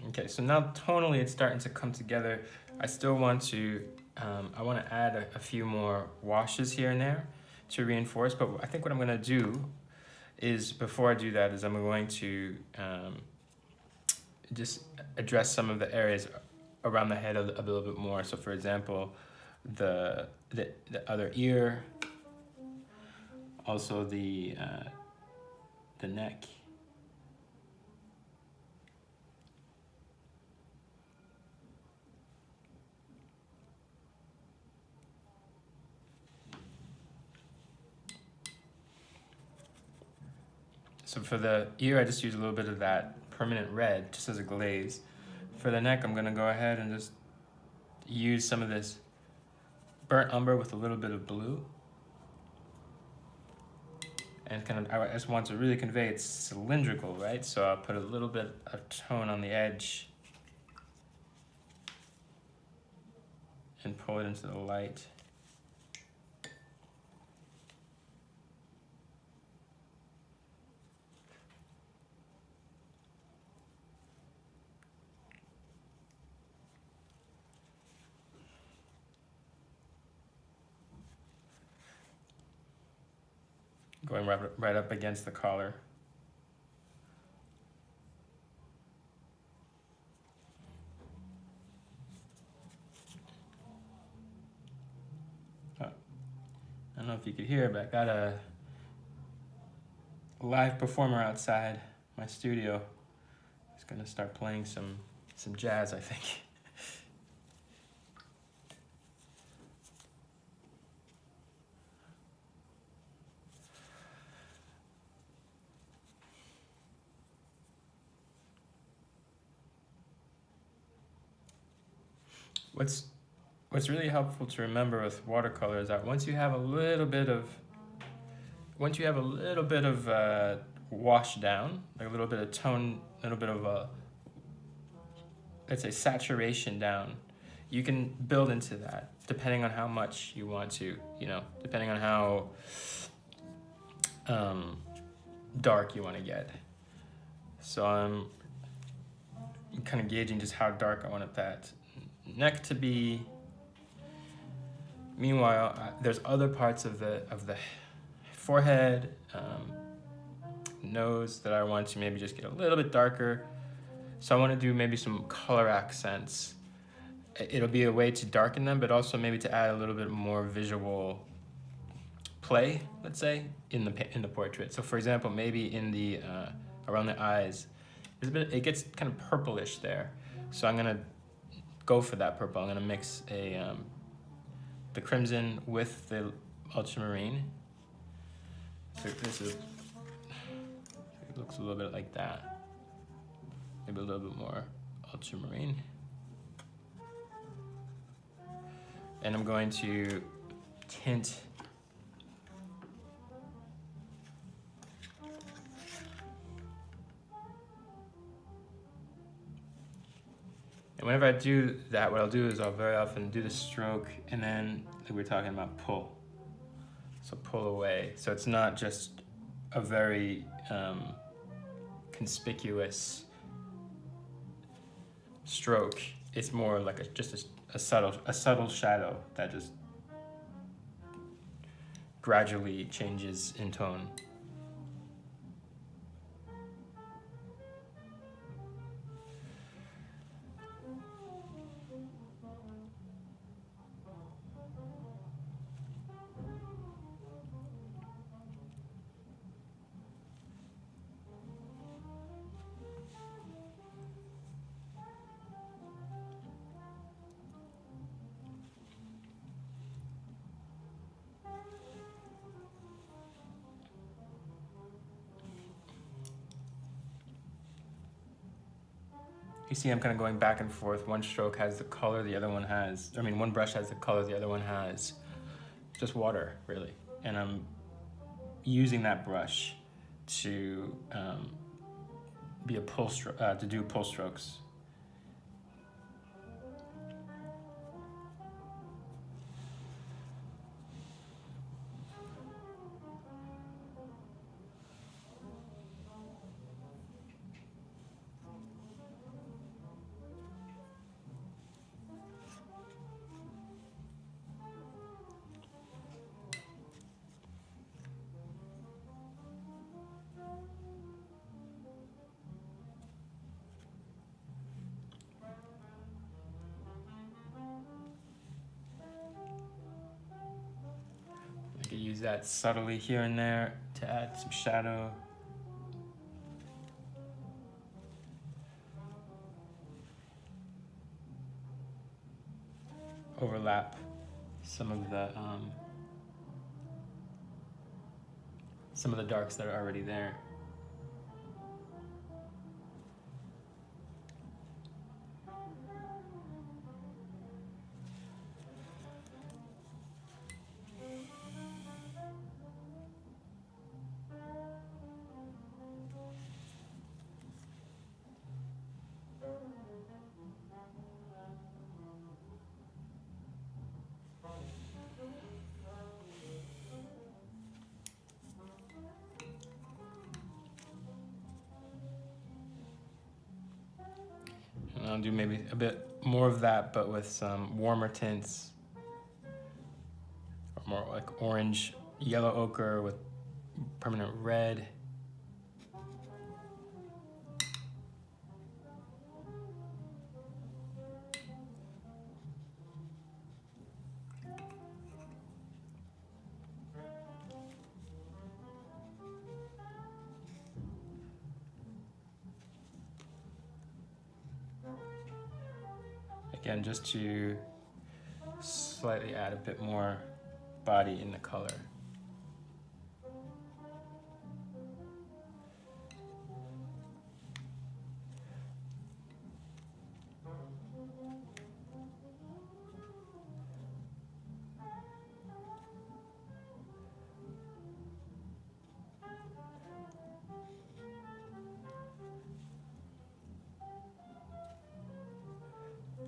Okay, so now tonally it's starting to come together. I still want to, I want to add a few more washes here and there to reinforce, but I think what I'm going to do is, before I do that, is I'm going to just address some of the areas around the head a little bit more. So for example, the other ear, also the neck. So for the ear, I just use a little bit of that permanent red, just as a glaze. For the neck, I'm gonna go ahead and just use some of this burnt umber with a little bit of blue. And kind of, I just want to really convey it's cylindrical, right? So I'll put a little bit of tone on the edge and pull it into the light. Going right up against the collar. Oh, I don't know if you could hear, but I got a live performer outside my studio. He's gonna start playing some jazz, I think. What's really helpful to remember with watercolor is that once you have a little bit of wash down, like a little bit of tone, a little bit of a, let's say, saturation down, you can build into that depending on how much you want to, depending on how dark you want to get. So I'm kind of gauging just how dark I want that neck to be. Meanwhile, there's other parts of the forehead, nose that I want to maybe just get a little bit darker. So I want to do maybe some color accents. It'll be a way to darken them, but also maybe to add a little bit more visual play, let's say, in the portrait. So for example, maybe in the around the eyes, it gets kind of purplish there. So I'm gonna go for that purple. I'm gonna mix the crimson with the ultramarine. So it looks a little bit like that. Maybe a little bit more ultramarine. And I'm going to tint and whenever I do that, what I'll do is I'll very often do the stroke and then, like we're talking about, pull. So pull away. So it's not just a very conspicuous stroke. It's more like just a subtle shadow that just gradually changes in tone. You see I'm kind of going back and forth. One stroke has the color, the other one has, one brush has the color, the other one has just water, really. And I'm using that brush to be a to do pull strokes. Use that subtly here and there to add some shadow. Overlap some of the darks that are already there. And I'll do maybe a bit more of that, but with some warmer tints, or more like orange, yellow ochre with permanent red. Again, just to slightly add a bit more body in the color.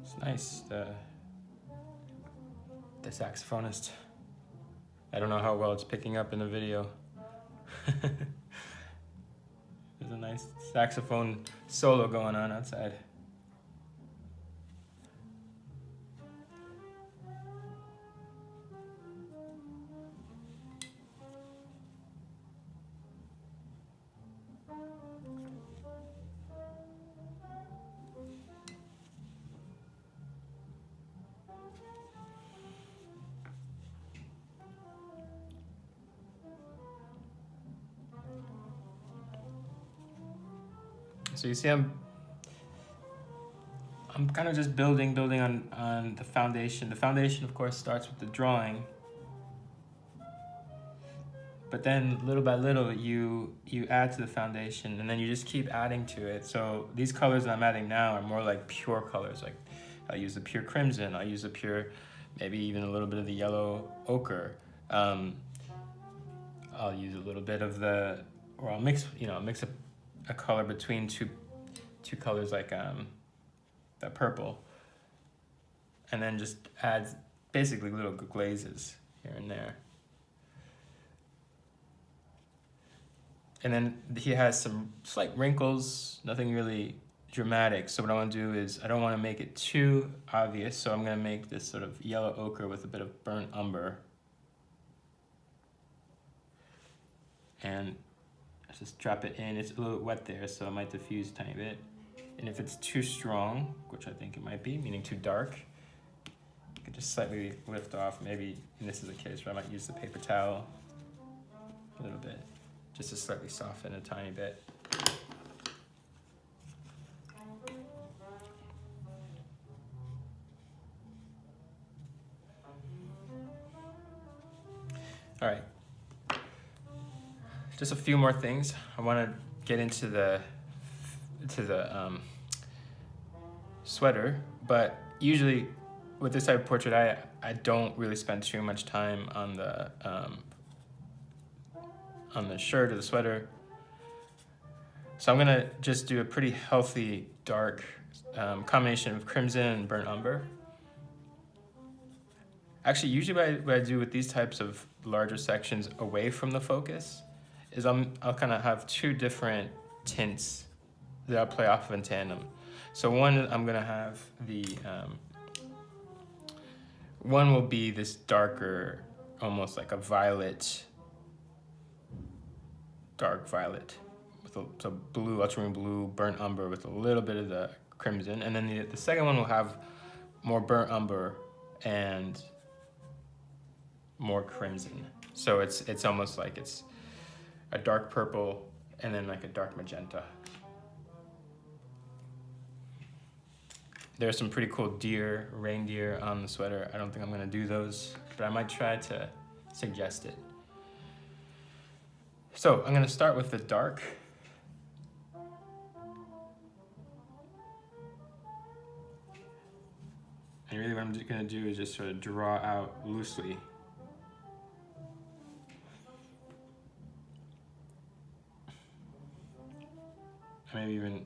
It's nice, the saxophonist. I don't know how well it's picking up in the video. There's a nice saxophone solo going on outside. So you see, I'm kind of just building on the foundation. The foundation, of course, starts with the drawing, but then little by little you add to the foundation, and then you just keep adding to it. So these colors that I'm adding now are more like pure colors. Like I'll use the pure crimson, I'll use the pure, maybe even a little bit of the yellow ochre. I'll use a little bit of the, or I'll mix a color between two colors, like that purple, and then just add basically little glazes here and there. And then he has some slight wrinkles, nothing really dramatic. So what I want to do is, I don't want to make it too obvious, so I'm going to make this sort of yellow ochre with a bit of burnt umber. And just drop it in. It's a little wet there, so it might diffuse a tiny bit. And if it's too strong, which I think it might be, meaning too dark, you can just slightly lift off. Maybe, and this is a case where I might use the paper towel a little bit, just to slightly soften a tiny bit. All right. Just a few more things. I want to get into the sweater, but usually with this type of portrait, I don't really spend too much time on the shirt or the sweater. So I'm gonna just do a pretty healthy dark combination of crimson and burnt umber. Actually, usually what I do with these types of larger sections away from the focus is I'll kind of have two different tints that I'll play off of in tandem. So one, I'm gonna have the, one will be this darker, almost like a violet, dark violet, with a blue, ultramarine blue, burnt umber with a little bit of the crimson. And then the second one will have more burnt umber and more crimson. So it's almost like it's a dark purple and then like a dark magenta. There's some pretty cool reindeer on the sweater. I don't think I'm gonna do those, but I might try to suggest it. So I'm gonna start with the dark. And really what I'm gonna do is just sort of draw out loosely. Maybe even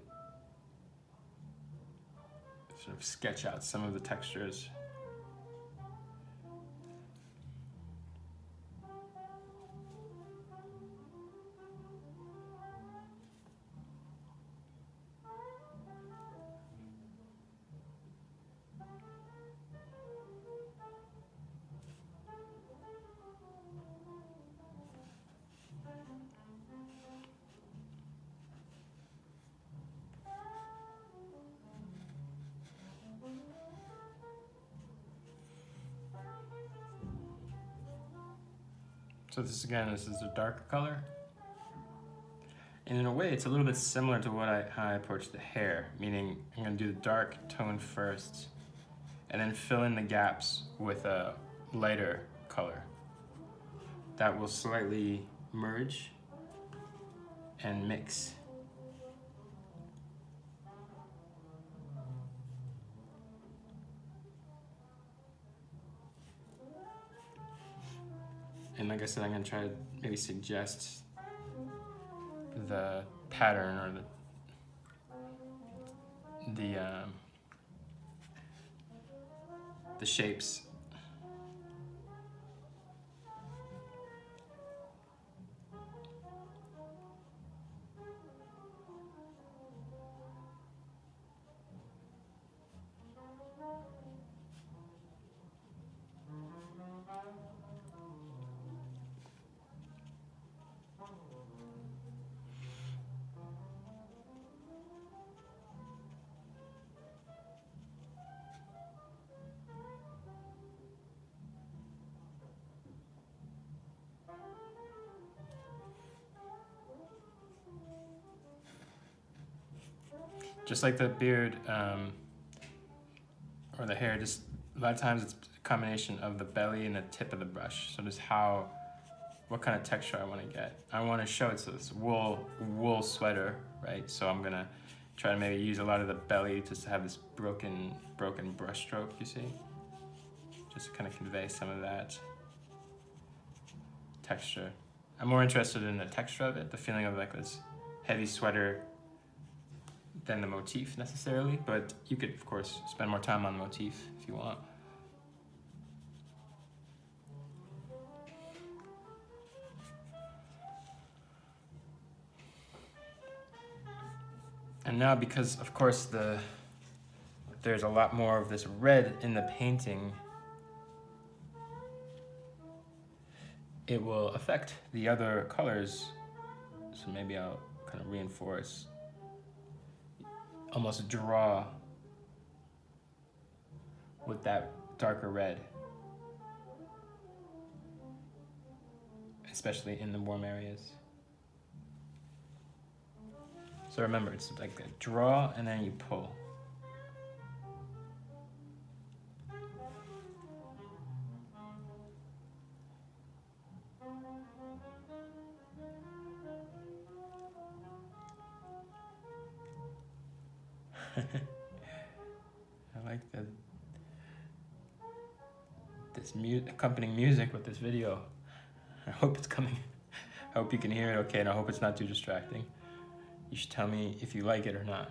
sort of sketch out some of the textures. So this is a darker color. And in a way, it's a little bit similar to how I approach the hair, meaning I'm gonna do the dark tone first, and then fill in the gaps with a lighter color. That will slightly merge and mix. And like I said, I'm gonna try to maybe suggest the pattern or the shapes. Just like the beard or the hair, just a lot of times it's a combination of the belly and the tip of the brush. So just what kind of texture I want to get. I want to show it's this wool sweater, right? So I'm gonna try to maybe use a lot of the belly just to have this broken brush stroke, you see? Just to kind of convey some of that texture. I'm more interested in the texture of it, the feeling of like this heavy sweater than the motif necessarily, but you could of course spend more time on the motif if you want. And now, because of course there's a lot more of this red in the painting, it will affect the other colors. So maybe I'll kind of reinforce, almost draw with that darker red, especially in the warm areas. So remember, it's like a draw and then you pull. I like this accompanying music with this video. I hope it's coming. I hope you can hear it okay, and I hope it's not too distracting. You should tell me if you like it or not.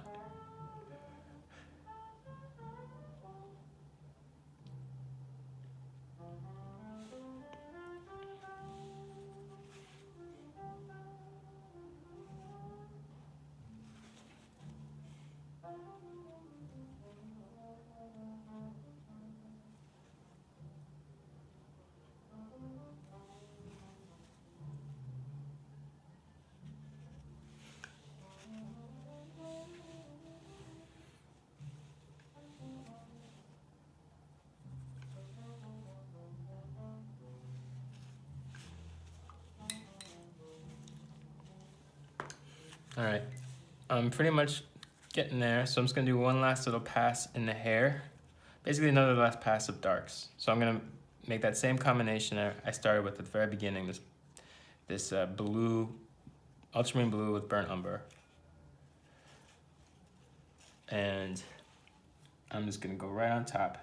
All right, I'm pretty much getting there. So I'm just gonna do one last little pass in the hair. Basically another last pass of darks. So I'm gonna make that same combination I started with at the very beginning, this blue, ultramarine blue with burnt umber. And I'm just gonna go right on top.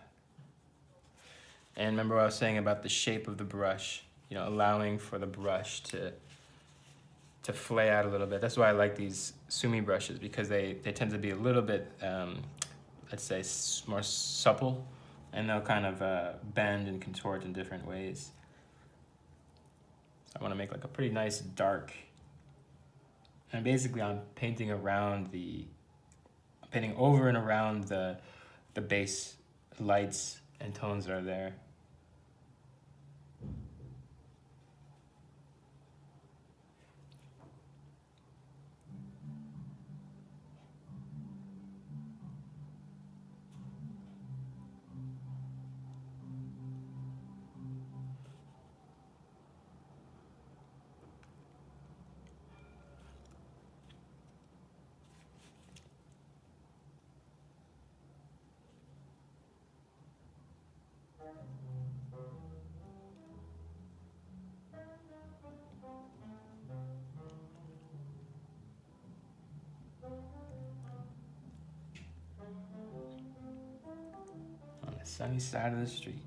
And remember what I was saying about the shape of the brush, you know, allowing for the brush to flay out a little bit. That's why I like these sumi brushes, because they tend to be a little bit, let's say, more supple, and they'll kind of bend and contort in different ways. So I want to make like a pretty nice dark, and basically I'm painting painting over and around the base lights and tones that are there. On the sunny side of the street.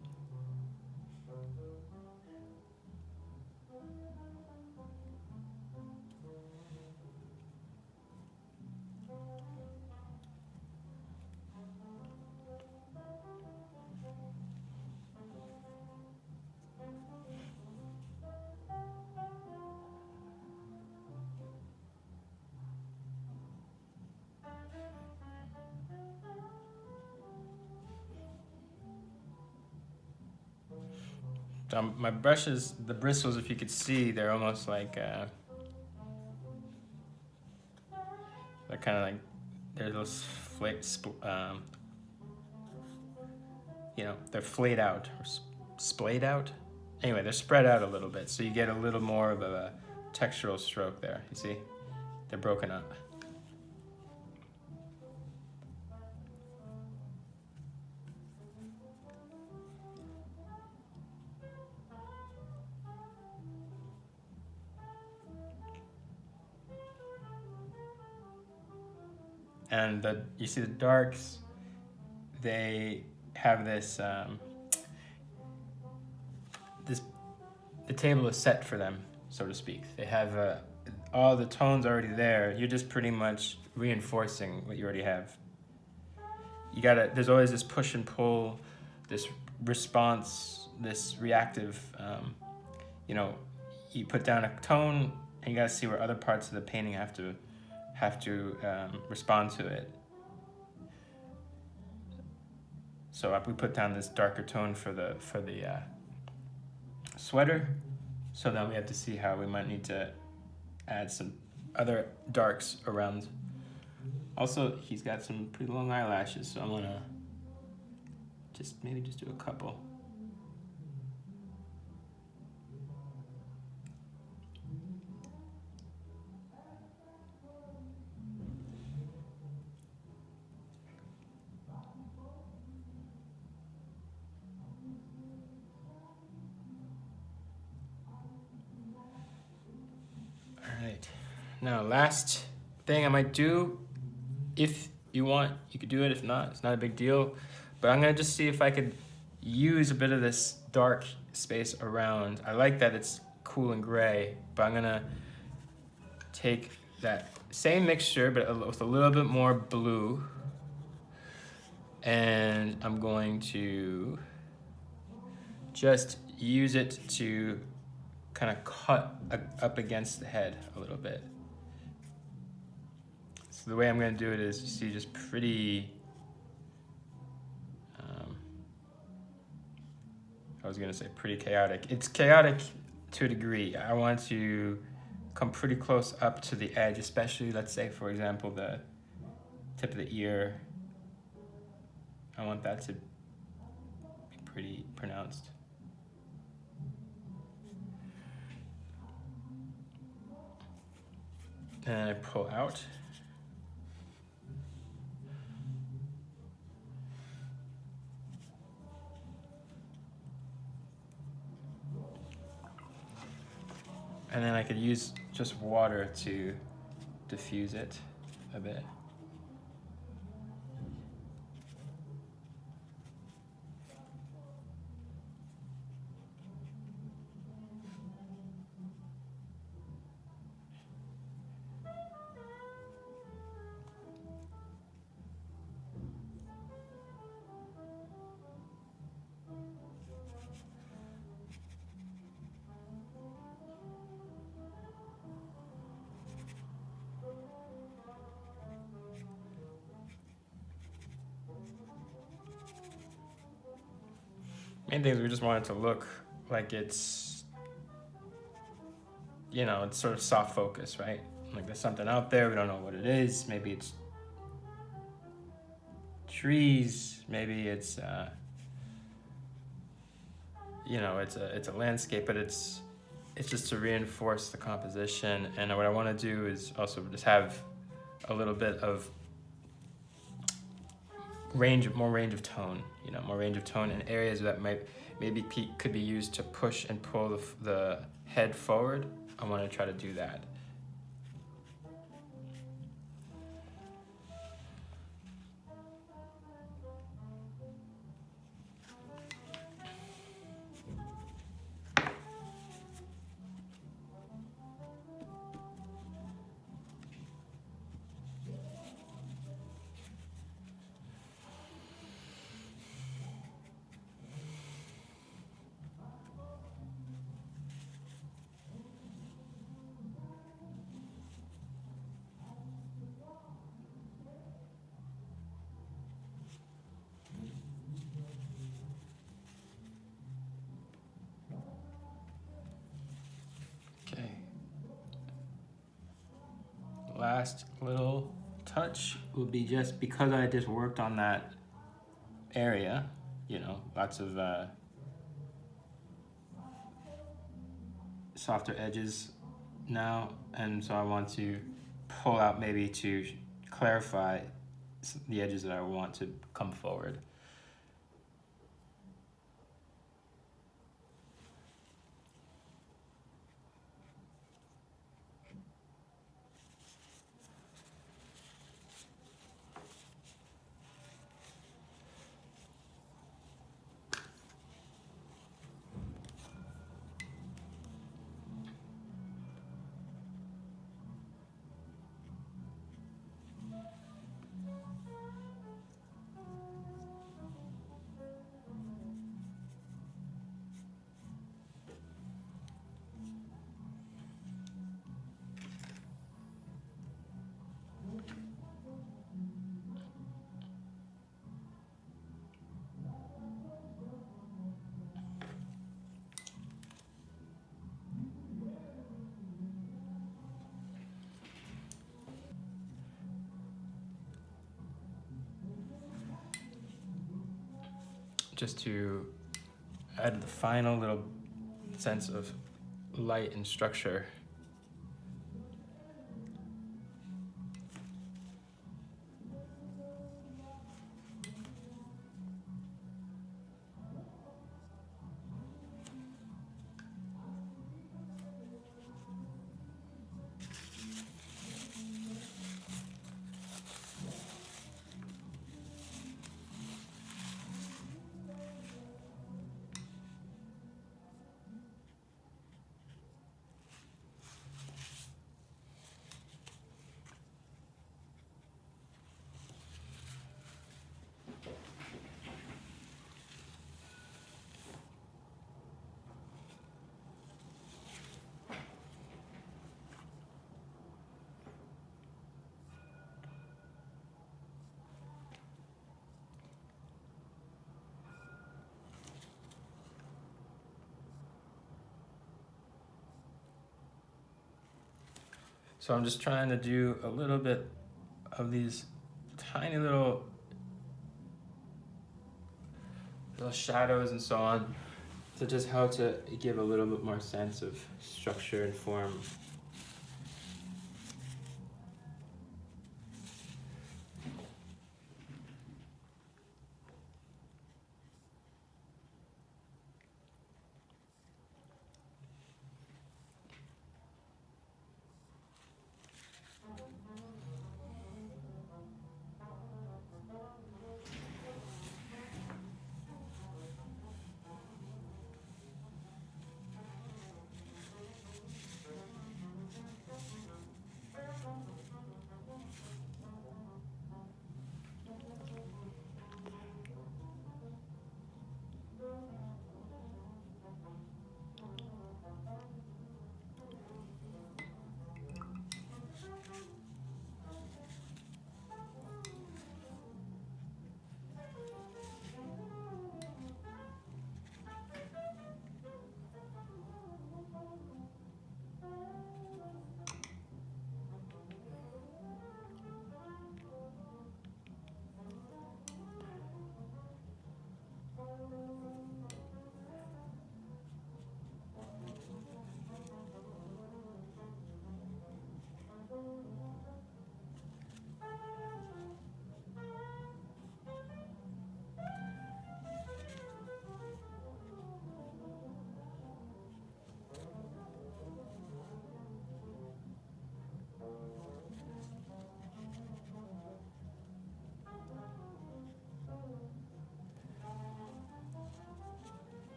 My brushes, the bristles, if you could see, they're almost like, they're kind of like, they're those you know, they're flayed out or splayed out. Anyway, they're spread out a little bit, so you get a little more of a textural stroke there. You see, they're broken up. And you see the darks, they have this, the table is set for them, so to speak. They have all the tones already there. You're just pretty much reinforcing what you already have. There's always this push and pull, this response, this reactive, you know, you put down a tone and you gotta see where other parts of the painting have to respond to it. So we put down this darker tone for the sweater. So then we have to see how we might need to add some other darks around. Also, he's got some pretty long eyelashes, so I'm gonna maybe just do a couple. Alright, now last thing I might do, if you want, you could do it. If not, it's not a big deal. But I'm gonna just see if I could use a bit of this dark space around. I like that it's cool and gray, but I'm gonna take that same mixture, but with a little bit more blue. And I'm going to just use it to kind of cut up against the head a little bit. So the way I'm going to do it is, you see, just pretty, I was going to say pretty chaotic. It's chaotic to a degree. I want to come pretty close up to the edge, especially, let's say, for example, the tip of the ear. I want that to be pretty pronounced. And I pull out. And then I could use just water to diffuse it a bit. Main thing is we just want it to look like it's, you know, it's sort of soft focus, right? Like there's something out there, we don't know what it is. Maybe it's trees, maybe it's, you know, it's a landscape, but it's just to reinforce the composition. And what I want to do is also just have a little bit of more range of tone, you know, more range of tone in areas that maybe could be used to push and pull the head forward. I want to try to do that. last little touch would be just because I just worked on that area, you know, lots of softer edges now, and so I want to pull out maybe to clarify the edges that I want to come forward. Just to add the final little sense of light and structure. So I'm just trying to do a little bit of these tiny little shadows and so on, to just how to give a little bit more sense of structure and form.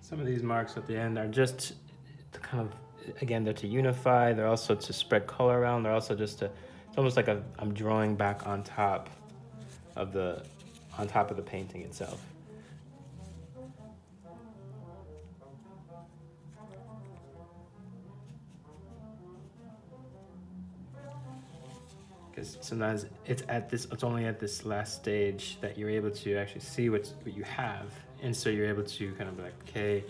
Some of these marks at the end are just to kind of, again, they're to unify. They're also to spread color around. They're also just to, it's almost like I'm drawing back on top of the painting itself. Because sometimes it's only at this last stage that you're able to actually see what you have, and so you're able to kind of be like, okay,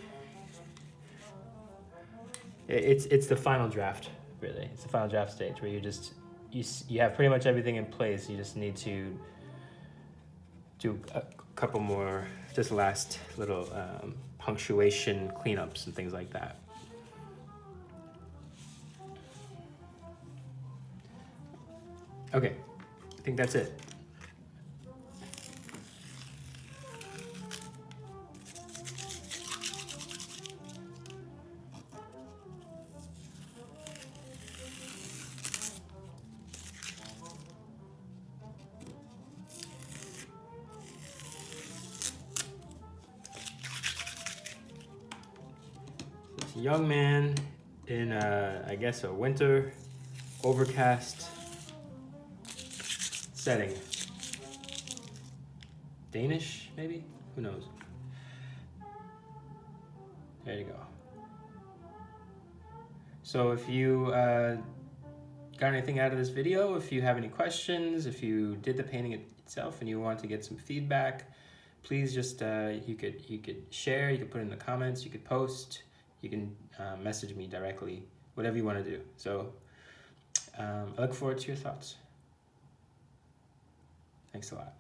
it's the final draft, really. It's the final draft stage where you have pretty much everything in place. You just need to do a couple more, just last little punctuation cleanups and things like that. Okay, I think that's it. It's a young man in, I guess, a winter overcast setting. Danish, maybe? Who knows? There you go. So if you got anything out of this video, if you have any questions, if you did the painting itself and you want to get some feedback, please just, you could share, you could put in the comments, you could post, you can message me directly, whatever you want to do. So I look forward to your thoughts. Thanks a lot.